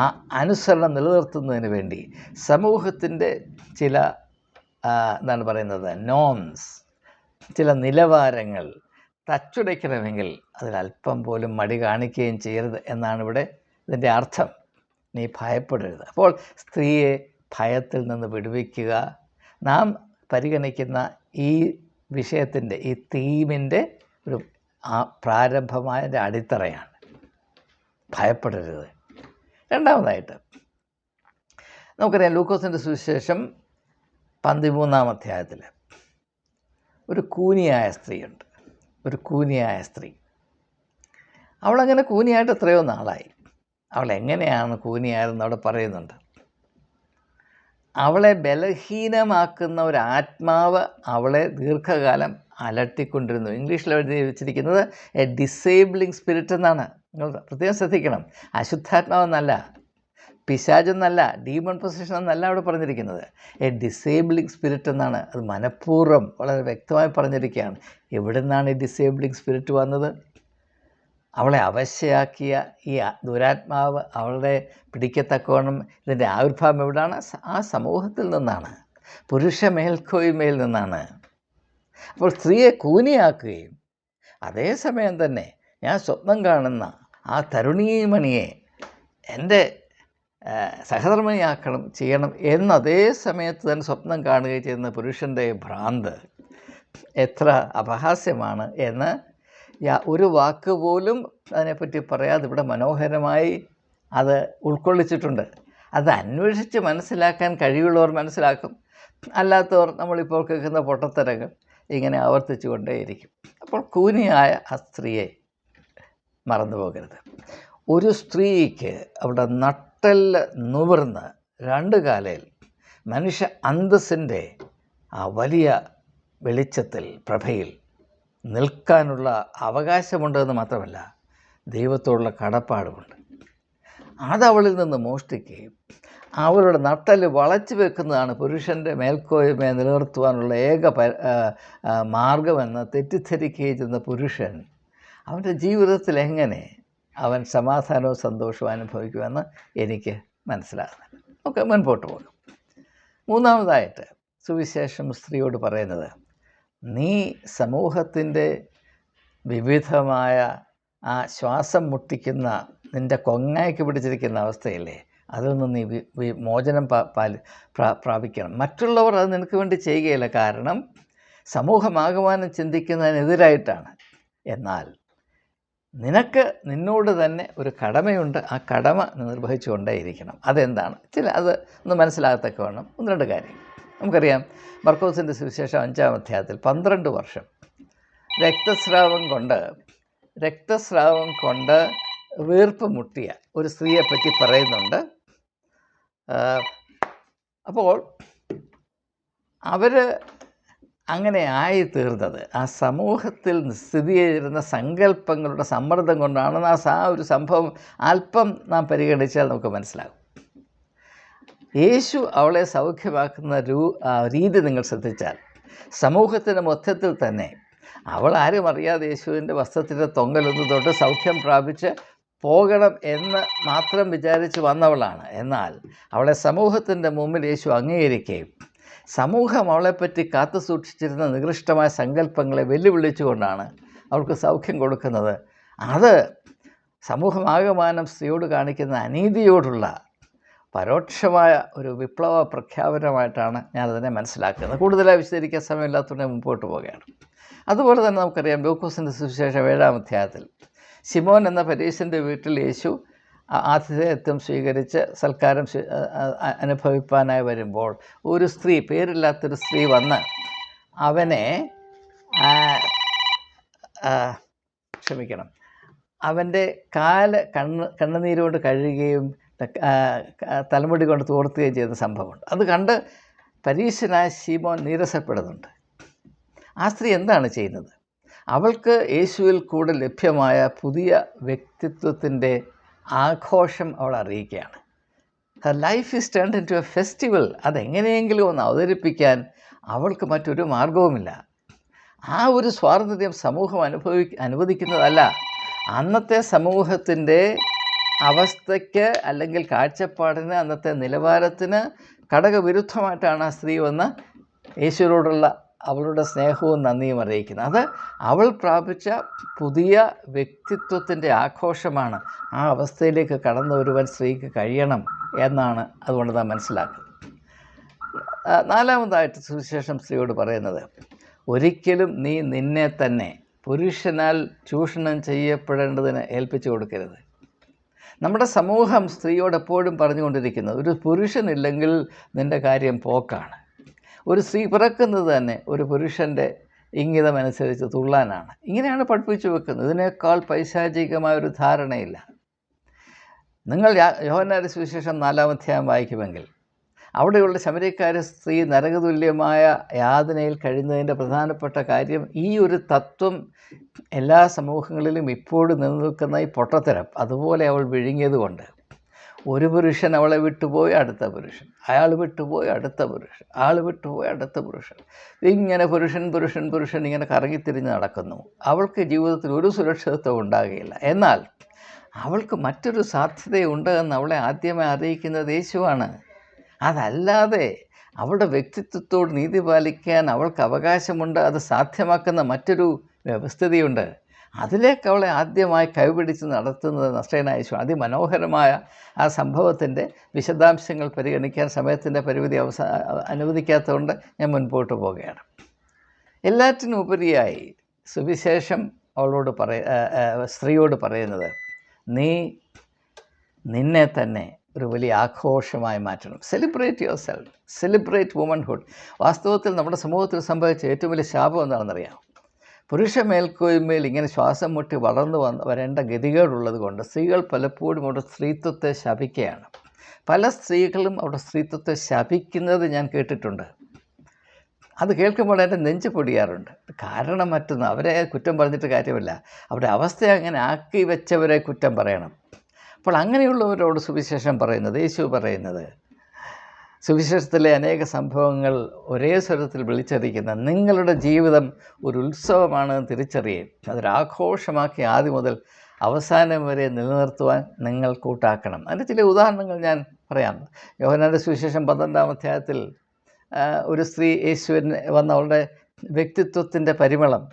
ആ അനുസരണം നിലനിർത്തുന്നതിന് വേണ്ടി സമൂഹത്തിൻ്റെ ചില നോംസ്, ചില നിലവാരങ്ങൾ തച്ചുടയ്ക്കണമെങ്കിൽ അതിലല്പം പോലും മടി കാണിക്കുകയും ചെയ്യരുത് എന്നാണ് ഇവിടെ ഇതിൻ്റെ അർത്ഥം. നീ ഭയപ്പെടരുത്. അപ്പോൾ സ്ത്രീയെ ഭയത്തിൽ നിന്ന് വിടുവിക്കുക നാം പരിഗണിക്കുന്ന ഈ വിഷയത്തിൻ്റെ, ഈ തീമിൻ്റെ ഒരു പ്രാരംഭമായ അടിത്തറയാണ്. ഭയപ്പെടരുത്. രണ്ടാമതായിട്ട് നമുക്കറിയാം, ലൂക്കോസിൻ്റെ സുവിശേഷം 13-ാം അധ്യായത്തിൽ ഒരു കൂനിയായ സ്ത്രീയുണ്ട്. ഒരു കൂനിയായ സ്ത്രീ. അവളങ്ങനെ കൂനിയായിട്ട് എത്രയോ നാളായി. അവളെങ്ങനെയാണ് കൂനിയായതെന്ന് അവിടെ പറയുന്നുണ്ട്. അവളെ ബലഹീനമാക്കുന്ന ഒരു ആത്മാവ് അവളെ ദീർഘകാലം അലട്ടിക്കൊണ്ടിരുന്നു. ഇംഗ്ലീഷിൽ എഴുതി വെച്ചിരിക്കുന്നത് എ ഡിസേബിളിങ് സ്പിരിറ്റ് എന്നാണ്. നിങ്ങൾ പ്രത്യേകം ശ്രദ്ധിക്കണം. അശുദ്ധാത്മാവെന്നല്ല, പിശാചെന്നല്ല, ഡീമൺ പൊസിഷൻ എന്നല്ല അവിടെ പറഞ്ഞിരിക്കുന്നത്. എ ഡിസേബിളിങ് സ്പിരിറ്റ് എന്നാണ്. അത് മനഃപൂർവ്വം വളരെ വ്യക്തമായി പറഞ്ഞിരിക്കുകയാണ്. എവിടെ നിന്നാണ് ഈ ഡിസേബിളിങ് സ്പിരിറ്റ് വന്നത്? അവളെ അവശയാക്കിയ ഈ ദുരാത്മാവ് അവളുടെ പിടിക്കത്തക്കവണ്ണം ഇതിൻ്റെ ആവിർഭാവം എവിടെയാണ്? ആ സമൂഹത്തിൽ നിന്നാണ്, പുരുഷ മേൽക്കോയ്മയിൽ നിന്നാണ്. അപ്പോൾ സ്ത്രീയെ കൂനിയാക്കുകയും അതേസമയം തന്നെ ഞാൻ സ്വപ്നം കാണുന്ന ആ തരുണീമണിയെ എൻ്റെ സഹധർമ്മിണിയാക്കണം ചെയ്യണം എന്ന അതേ സമയത്ത് തന്നെ സ്വപ്നം കാണുകയും ചെയ്യുന്ന പുരുഷൻ്റെ ഭ്രാന്ത് എത്ര അപഹാസ്യമാണ് എന്ന് ഒരു വാക്ക് പോലും അതിനെപ്പറ്റി പറയാതെ ഇവിടെ മനോഹരമായി അത് ഉൾക്കൊള്ളിച്ചിട്ടുണ്ട്. അത് അന്വേഷിച്ച് മനസ്സിലാക്കാൻ കഴിവുള്ളവർ മനസ്സിലാക്കും, അല്ലാത്തവർ നമ്മളിപ്പോൾ കേൾക്കുന്ന പൊട്ടത്തരങ്ങൾ ഇങ്ങനെ ആവർത്തിച്ചു കൊണ്ടേയിരിക്കും. അപ്പോൾ കൂനിയായ ആ സ്ത്രീയെ മറന്നു പോകരുത്. ഒരു സ്ത്രീക്ക് അവിടെ നട്ടെല്ല് നുവർന്ന് രണ്ട് കാലയിൽ മനുഷ്യ അന്തസ്സിൻ്റെ ആ വലിയ വെളിച്ചത്തിൽ, പ്രഭയിൽ നിൽക്കാനുള്ള അവകാശമുണ്ടെന്ന് മാത്രമല്ല, ദൈവത്തോടുള്ള കടപ്പാടുമുണ്ട്. അതവളിൽ നിന്ന് മോഷ്ടിക്കുകയും അവളുടെ നട്ടല് വളച്ചു വെക്കുന്നതാണ് പുരുഷൻ്റെ മേൽക്കോയ്മയെ നിലനിർത്തുവാനുള്ള ഏക മാർഗമെന്ന് തെറ്റിദ്ധരിക്കുകയും ചെയ്യുന്ന പുരുഷൻ അവൻ്റെ ജീവിതത്തിൽ എങ്ങനെ അവൻ സമാധാനവും സന്തോഷവും അനുഭവിക്കുമെന്ന് എനിക്ക് മനസ്സിലാകുന്നു. നമുക്ക് മുൻപോട്ട് പോകാം. മൂന്നാമതായിട്ട് സുവിശേഷം സ്ത്രീയോട് പറയുന്നത്, നീ സമൂഹത്തിൻ്റെ വിവിധമായ ആ ശ്വാസം മുട്ടിക്കുന്ന നിൻ്റെ കൊങ്ങയ്ക്ക് പിടിച്ചിരിക്കുന്ന അവസ്ഥയില്ലേ, അതിൽ നിന്ന് നീ മോചനം പ്രാപിക്കണം. മറ്റുള്ളവർ അത് നിനക്ക് വേണ്ടി ചെയ്യുകയില്ല, കാരണം സമൂഹമാകമാനം ചിന്തിക്കുന്നതിനെതിരായിട്ടാണ്. എന്നാൽ നിനക്ക് നിന്നോട് തന്നെ ഒരു കടമയുണ്ട്. ആ കടമ നിർവഹിച്ചു കൊണ്ടേയിരിക്കണം. അതെന്താണ്? അത് ഒന്ന് മനസ്സിലാകത്തക്കവണ്ണം ഒന്ന് രണ്ട് കാര്യം നമുക്കറിയാം. മർക്കോസിൻ്റെ സുവിശേഷം 5-ാം അധ്യായത്തിൽ 12 വർഷം രക്തസ്രാവം കൊണ്ട് വീർപ്പ് മുട്ടിയ ഒരു സ്ത്രീയെപ്പറ്റി പറയുന്നുണ്ട്. അപ്പോൾ അവർ അങ്ങനെ ആയിത്തീർന്നത് ആ സമൂഹത്തിൽ സ്ഥിതി ചെയ്തിരുന്ന സങ്കല്പങ്ങളുടെ സമ്മർദ്ദം കൊണ്ടാണെന്ന് ആ ഒരു സംഭവം അല്പം നാം പരിഗണിച്ചാൽ നമുക്ക് മനസ്സിലാകും. യേശു അവളെ സൗഖ്യമാക്കുന്ന രീതി നിങ്ങൾ ശ്രദ്ധിച്ചാൽ സമൂഹത്തിൻ്റെ മൊത്തത്തിൽ തന്നെ അവൾ ആരും അറിയാതെ യേശുവിൻ്റെ വസ്ത്രത്തിൻ്റെ തൊങ്ങലൊന്ന് തൊട്ട് സൗഖ്യം പ്രാപിച്ച് പോകണം എന്ന് മാത്രം വിചാരിച്ച് വന്നവളാണ്. എന്നാൽ അവളെ സമൂഹത്തിൻ്റെ മുമ്പിൽ യേശു അംഗീകരിക്കുകയും സമൂഹം അവളെപ്പറ്റി കാത്തു സൂക്ഷിച്ചിരുന്ന നികൃഷ്ടമായ സങ്കല്പങ്ങളെ വെല്ലുവിളിച്ചുകൊണ്ടാണ് അവൾക്ക് സൗഖ്യം കൊടുക്കുന്നത്. അത് സമൂഹമാകമാനം സ്ത്രീയോട് കാണിക്കുന്ന അനീതിയോടുള്ള പരോക്ഷമായ ഒരു വിപ്ലവ പ്രഖ്യാപനമായിട്ടാണ് ഞാനതിനെ മനസ്സിലാക്കുന്നത്. കൂടുതലായി വിശദീകരിക്കാൻ സമയമില്ലാത്തതുകൊണ്ട് മുമ്പോട്ട് പോവുകയാണ്. അതുപോലെ തന്നെ നമുക്കറിയാം, ലൂക്കോസിൻ്റെ സുവിശേഷം 7-ാം അധ്യായത്തിൽ ശിമോൻ എന്ന പരീശൻ്റെ വീട്ടിൽ യേശു ആതിഥേയത്വം സ്വീകരിച്ച് സൽക്കാരം അനുഭവിപ്പാനായി വരുമ്പോൾ ഒരു സ്ത്രീ, പേരില്ലാത്തൊരു സ്ത്രീ വന്ന് അവനെ അവൻ്റെ കണ്ണുനീരുകൊണ്ട് കഴുകുകയും തലമുടി കൊണ്ട് തോർത്തുകയും ചെയ്യുന്ന സംഭവമുണ്ട്. അത് കണ്ട് പരീശനായ ശിമോൻ നീരസപ്പെടുന്നുണ്ട്. ആ സ്ത്രീ എന്താണ് ചെയ്യുന്നത്? അവൾക്ക് യേശുവിൽ കൂടെ ലഭ്യമായ പുതിയ വ്യക്തിത്വത്തിൻ്റെ ആഘോഷം അവൾ അറിയിക്കുകയാണ്. Her life is turned into a festival. അതെങ്ങനെയെങ്കിലും ഒന്ന് അവതരിപ്പിക്കാൻ അവൾക്ക് മറ്റൊരു മാർഗവുമില്ല. ആ ഒരു സ്വാതന്ത്ര്യം സമൂഹം അനുവദിക്കുന്നതല്ല. അന്നത്തെ സമൂഹത്തിൻ്റെ അവസ്ഥയ്ക്ക് അല്ലെങ്കിൽ കാഴ്ചപ്പാടിന്, അന്നത്തെ നിലവാരത്തിന് ഘടകവിരുദ്ധമായിട്ടാണ് ആ സ്ത്രീ വന്ന് യേശുവിനോടുള്ള അവളുടെ സ്നേഹവും നന്ദിയും അറിയിക്കുന്നത്. അത് അവൾ പ്രാപിച്ച പുതിയ വ്യക്തിത്വത്തിൻ്റെ ആഘോഷമാണ്. ആ അവസ്ഥയിലേക്ക് കടന്നു വരുവാൻ സ്ത്രീക്ക് കഴിയണം എന്നാണ് അതുകൊണ്ട് നാം മനസ്സിലാക്കുന്നത്. നാലാമതായിട്ട് സുവിശേഷം സ്ത്രീയോട് പറയുന്നത്, ഒരിക്കലും നീ നിന്നെ തന്നെ പുരുഷനാൽ ചൂഷണം ചെയ്യപ്പെടേണ്ടതിന് ഏൽപ്പിച്ചു കൊടുക്കരുത്. നമ്മുടെ സമൂഹം സ്ത്രീയോട് എപ്പോഴും പറഞ്ഞുകൊണ്ടിരിക്കുന്നത്, ഒരു പുരുഷനില്ലെങ്കിൽ നിൻ്റെ കാര്യം പോക്കാണ്. ഒരു സ്ത്രീ പിറക്കുന്നത് തന്നെ ഒരു പുരുഷൻ്റെ ഇംഗിതമനുസരിച്ച് തുള്ളാനാണ്. ഇങ്ങനെയാണ് പഠിപ്പിച്ചു വെക്കുന്നത്. ഇതിനേക്കാൾ പൈശാചികമായൊരു ധാരണയില്ല. നിങ്ങൾ യോഹന്നാന്റെ സുവിശേഷം 4-ാം അധ്യായം വായിക്കുമെങ്കിൽ അവിടെയുള്ള ശമര്യക്കാരി സ്ത്രീ നരകതുല്യമായ യാതനയിൽ കഴിയുന്നതിൻ്റെ പ്രധാനപ്പെട്ട കാര്യം ഈ ഒരു തത്വം എല്ലാ സമൂഹങ്ങളിലും ഇപ്പോഴും നിലനിൽക്കുന്ന ഈ പൊട്ടത്തരം അതുപോലെ അവൾ വിഴുങ്ങിയതുകൊണ്ട് ഒരു പുരുഷൻ അവളെ വിട്ടുപോയി അടുത്ത പുരുഷൻ, അയാൾ വിട്ടുപോയി അടുത്ത പുരുഷൻ, ആൾ വിട്ടുപോയി അടുത്ത പുരുഷൻ, ഇങ്ങനെ പുരുഷൻ ഇങ്ങനെ കറങ്ങിത്തിരിഞ്ഞ് നടക്കുന്നു. അവൾക്ക് ജീവിതത്തിൽ ഒരു സുരക്ഷിതത്വം ഉണ്ടാകുകയില്ല. എന്നാൽ അവൾക്ക് മറ്റൊരു സാധ്യതയുണ്ട് എന്ന് അവളെ ആദ്യമായി അറിയിക്കുന്നത് യേശുവാണ്. അതല്ലാതെ അവളുടെ വ്യക്തിത്വത്തോട് നീതി പാലിക്കാൻ അവൾക്ക് അവകാശമുണ്ട്, അത് സാധ്യമാക്കുന്ന മറ്റൊരു വ്യവസ്ഥിതിയുണ്ട്. അതിലേക്ക് അവളെ ആദ്യമായി കൈപിടിച്ച് നടത്തുന്നത് നസ്രയനായ യേശു. അതിമനോഹരമായ ആ സംഭവത്തിൻ്റെ വിശദാംശങ്ങൾ പരിഗണിക്കാൻ സമയത്തിൻ്റെ പരിമിതി അനുവദിക്കാത്തതുകൊണ്ട് ഞാൻ മുൻപോട്ട് പോവുകയാണ്. എല്ലാറ്റിനും ഉപരിയായി സുവിശേഷം അവളോട് സ്ത്രീയോട് പറയുന്നത്, നീ നിന്നെ തന്നെ ഒരു വലിയ ആഘോഷമായി മാറ്റണം. Celebrate your self, celebrate womanhood. വാസ്തവത്തിൽ നമ്മുടെ സമൂഹത്തിൽ സംഭവിച്ച ഏറ്റവും വലിയ ശാപം എന്താണെന്നറിയാം? പുരുഷ മേൽക്കോയ്മയിൽ ഇങ്ങനെ ശ്വാസം മുട്ടി വളർന്നു വരേണ്ട ഗതികേടുള്ളത് കൊണ്ട് സ്ത്രീകൾ പലപ്പോഴും അവിടെ സ്ത്രീത്വത്തെ ശപിക്കുകയാണ്. പല സ്ത്രീകളും അവിടെ സ്ത്രീത്വത്തെ ശപിക്കുന്നത് ഞാൻ കേട്ടിട്ടുണ്ട്. അത് കേൾക്കുമ്പോൾ എൻ്റെ നെഞ്ച് പൊടിയാറുണ്ട്. കാരണം മറ്റൊന്ന്, അവരെ കുറ്റം പറഞ്ഞിട്ട് കാര്യമില്ല, അവരുടെ അവസ്ഥ അങ്ങനെ ആക്കി വെച്ചവരെ കുറ്റം പറയണം. അപ്പോൾ അങ്ങനെയുള്ളവരോട് സുവിശേഷം പറയുന്നത്, യേശു പറയുന്നത്, സുവിശേഷത്തിലെ അനേക സംഭവങ്ങൾ ഒരേ സ്വരത്തിൽ വിളിച്ചറിയിക്കുന്ന നിങ്ങളുടെ ജീവിതം ഒരു ഉത്സവമാണെന്ന് തിരിച്ചറിയുകയും അതൊരാഘോഷമാക്കി ആദ്യം മുതൽ അവസാനം വരെ നിലനിർത്തുവാൻ നിങ്ങൾ കൂട്ടാക്കണം. അതിൻ്റെ ചില ഉദാഹരണങ്ങൾ ഞാൻ പറയാം. യോഹന്നാന്റെ സുവിശേഷം 12-ാം അധ്യായത്തിൽ ഒരു സ്ത്രീ യേശുവിന് വന്ന അവളുടെ വ്യക്തിത്വത്തിൻ്റെ പരിമളം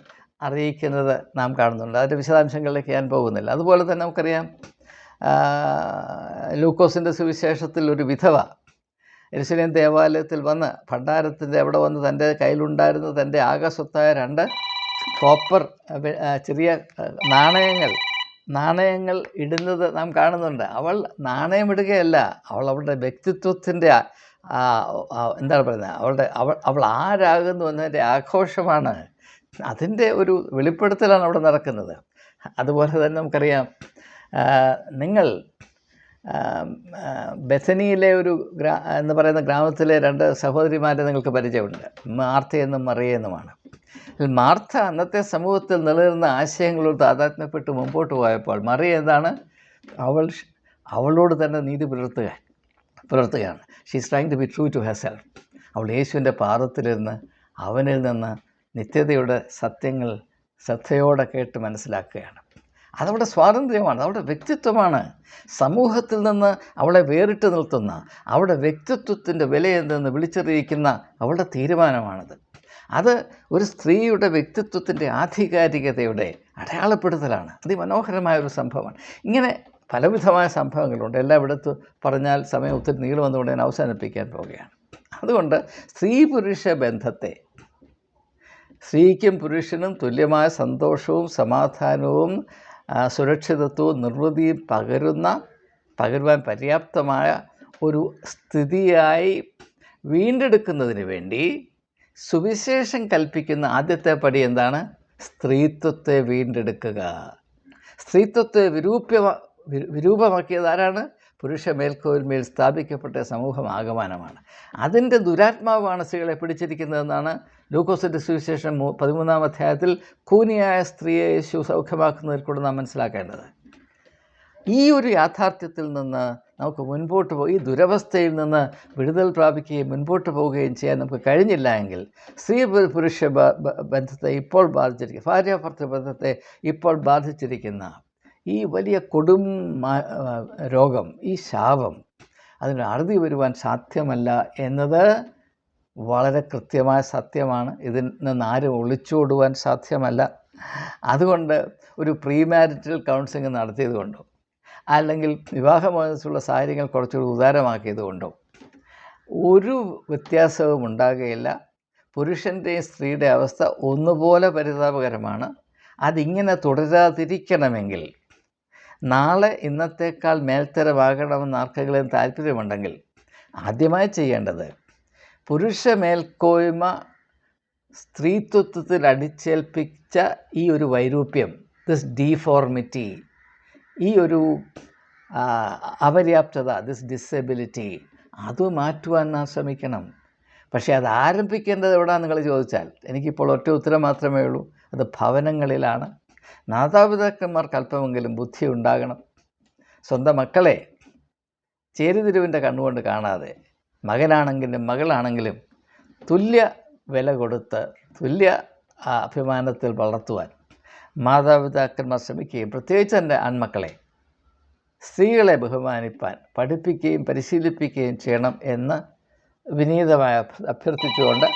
അറിയിക്കുന്നത് നാം കാണുന്നുണ്ട്. അതിൻ്റെ വിശദാംശങ്ങളിലേക്ക് ഞാൻ പോകുന്നില്ല. അതുപോലെ തന്നെ നമുക്കറിയാം, ലൂക്കോസിൻ്റെ സുവിശേഷത്തിൽ ഒരു വിധവ യെരുശലേം ദേവാലയത്തിൽ വന്ന് ഭണ്ഡാരത്തിൻ്റെ അവിടെ വന്ന് തൻ്റെ കയ്യിലുണ്ടായിരുന്ന തൻ്റെ ആകെ സ്വത്തായ 2 കോപ്പർ ചെറിയ നാണയങ്ങൾ ഇടുന്നത് നാം കാണുന്നുണ്ട്. അവൾ നാണയമിടുകയല്ല, അവളുടെ വ്യക്തിത്വത്തിൻ്റെ എന്താണ് പറയുന്നത്, അവൾ ആരാകുന്നു എന്നതിൻ്റെ ആഘോഷമാണ്. അതിൻ്റെ ഒരു വെളിപ്പെടുത്തലാണ് അവിടെ നടക്കുന്നത്. അതുപോലെ തന്നെ നമുക്കറിയാം, നിങ്ങൾ ബെഥനിയിലെ ഒരു എന്ന് പറയുന്ന ഗ്രാമത്തിലെ 2 സഹോദരിമാരെ നിങ്ങൾക്ക് പരിചയമുണ്ട്, മാർത്തയെന്നും മറിയെന്നുമാണ്. മാർത്ത അന്നത്തെ സമൂഹത്തിൽ നിലനിന്ന ആശയങ്ങളോട് താതാത്മ്യപ്പെട്ട് മുമ്പോട്ട് പോയപ്പോൾ മറിയ എന്താണ്, അവളോട് തന്നെ നീതി പുലർത്തുകയാണ്. She is trying to be true to herself. അവൾ യേശുവിൻ്റെ പാദത്തിലിരുന്ന് അവനിൽ നിന്ന് നിത്യതയുടെ സത്യങ്ങൾ ശ്രദ്ധയോടെ കേട്ട് മനസ്സിലാക്കുകയാണ്. അതവിടെ സ്വാതന്ത്ര്യമാണ്, അവളുടെ വ്യക്തിത്വമാണ്. സമൂഹത്തിൽ നിന്ന് അവളെ വേറിട്ട് നിർത്തുന്ന, അവളുടെ വ്യക്തിത്വത്തിൻ്റെ വിലയെന്തെന്ന് വിളിച്ചറിയിക്കുന്ന അവളുടെ തീരുമാനമാണത്. അത് ഒരു സ്ത്രീയുടെ വ്യക്തിത്വത്തിൻ്റെ ആധികാരികതയുടെ അടയാളപ്പെടുത്തലാണ്. അതിമനോഹരമായൊരു സംഭവമാണ്. ഇങ്ങനെ പലവിധമായ സംഭവങ്ങളുണ്ട്. എല്ലായിടത്ത് പറഞ്ഞാൽ സമയം ഒത്തിരി നീളുമെന്നുകൊണ്ട് ഞാൻ അവസാനിപ്പിക്കാൻ പോവുകയാണ്. അതുകൊണ്ട് സ്ത്രീ പുരുഷ ബന്ധത്തെ, സ്ത്രീക്കും പുരുഷനും തുല്യമായ സന്തോഷവും സമാധാനവും സുരക്ഷിതത്വവും നിർവൃതിയും പകരുവാൻ പര്യാപ്തമായ ഒരു സ്ഥിതിയായി വീണ്ടെടുക്കുന്നതിന് വേണ്ടി സുവിശേഷം കൽപ്പിക്കുന്ന ആദ്യത്തെ പടി എന്താണ്? സ്ത്രീത്വത്തെ വീണ്ടെടുക്കുക. സ്ത്രീത്വത്തെ വിരൂപമാക്കിയത് ആരാണ്? പുരുഷ മേൽക്കോൽമേൽ സ്ഥാപിക്കപ്പെട്ട സമൂഹം ആകമാനമാണ്. അതിൻ്റെ ദുരാത്മാവാണ് സ്ത്രീകളെ പിടിച്ചിരിക്കുന്നതെന്നാണ് ലൂക്കോസിൻ്റെ സുവിശേഷം 13-ാം അധ്യായത്തിൽ കൂനിയായ സ്ത്രീയെ യേശു സൗഖ്യമാക്കുന്നതിൽ കൂടെ നാം മനസ്സിലാക്കേണ്ടത്. ഈ ഒരു യാഥാർത്ഥ്യത്തിൽ നിന്ന് നമുക്ക് മുൻപോട്ട് ഈ ദുരവസ്ഥയിൽ നിന്ന് വിടുതൽ പ്രാപിക്കുകയും മുൻപോട്ട് പോവുകയും ചെയ്യാൻ നമുക്ക് കഴിഞ്ഞില്ല എങ്കിൽ സ്ത്രീ പുരുഷ ബന്ധത്തെ ഇപ്പോൾ ബാധിച്ചിരിക്കുന്ന, ഭാര്യാഭർത്തൃ ബന്ധത്തെ ഇപ്പോൾ ബാധിച്ചിരിക്കുന്ന ഈ വലിയ കൊടും രോഗം, ഈ ശാപം, അതിന് അറുതി വരുവാൻ സാധ്യമല്ല എന്നത് വളരെ കൃത്യമായ സത്യമാണ്. ഇതിൽ നിന്ന് ആരും ഒളിച്ചോടുവാൻ സാധ്യമല്ല. അതുകൊണ്ട് ഒരു പ്രീ മാരിറ്റൽ കൗൺസിലിംഗ് നടത്തിയത് കൊണ്ടോ അല്ലെങ്കിൽ വിവാഹമോചനത്തിലുള്ള സാഹചര്യങ്ങൾ കുറച്ചുകൂടി ഉദാരമാക്കിയത് കൊണ്ടോ ഒരു വ്യത്യാസവും ഉണ്ടാകുകയില്ല. പുരുഷൻ്റെയും സ്ത്രീയുടെ അവസ്ഥ ഒന്നുപോലെ പരിതാപകരമാണ്. അതിങ്ങനെ തുടരാതിരിക്കണമെങ്കിൽ, നാളെ ഇന്നത്തേക്കാൾ മേൽത്തരമാകണമെന്ന് ആർക്കെങ്കിലും താല്പര്യമുണ്ടെങ്കിൽ ആദ്യമായി ചെയ്യേണ്ടത് പുരുഷ മേൽക്കോയ്മ സ്ത്രീത്വത്തിൽ അടിച്ചേൽപ്പിച്ച ഈ ഒരു വൈരൂപ്യം, ദിസ് ഡീഫോർമിറ്റി, ഈ ഒരു അപര്യാപ്തത, ദിസ് ഡിസബിലിറ്റി, അത് മാറ്റുവാൻ നാം ശ്രമിക്കണം. പക്ഷേ അത് ആരംഭിക്കേണ്ടത് എവിടെയാണെന്ന് നിങ്ങൾ ചോദിച്ചാൽ എനിക്കിപ്പോൾ ഒറ്റ ഉത്തരം മാത്രമേ ഉള്ളൂ. അത് ഭവനങ്ങളിലാണ്. മാതാപിതാക്കന്മാർക്ക് അല്പമെങ്കിലും ബുദ്ധി ഉണ്ടാകണം. സ്വന്തം മക്കളെ ചേരുതിരിവിൻ്റെ കണ്ണുകൊണ്ട് കാണാതെ മകനാണെങ്കിലും മകളാണെങ്കിലും തുല്യ വില കൊടുത്ത് തുല്യ അഭിമാനത്തിൽ വളർത്തുവാൻ മാതാപിതാക്കന്മാർ ശ്രമിക്കുകയും പ്രത്യേകിച്ച് എൻ്റെ ആൺമക്കളെ, സ്ത്രീകളെ ബഹുമാനിപ്പാൻ പഠിപ്പിക്കുകയും പരിശീലിപ്പിക്കുകയും ചെയ്യണം എന്ന് വിനീതമായി അഭ്യർത്ഥിച്ചുകൊണ്ട്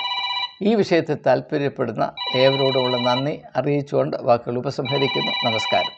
ഈ വിഷയത്തിൽ താല്പര്യപ്പെടുന്ന ഏവരോടുമുള്ള നന്ദി അറിയിച്ചുകൊണ്ട് വാക്കുകൾ ഉപസംഹരിക്കുന്നു. നമസ്കാരം.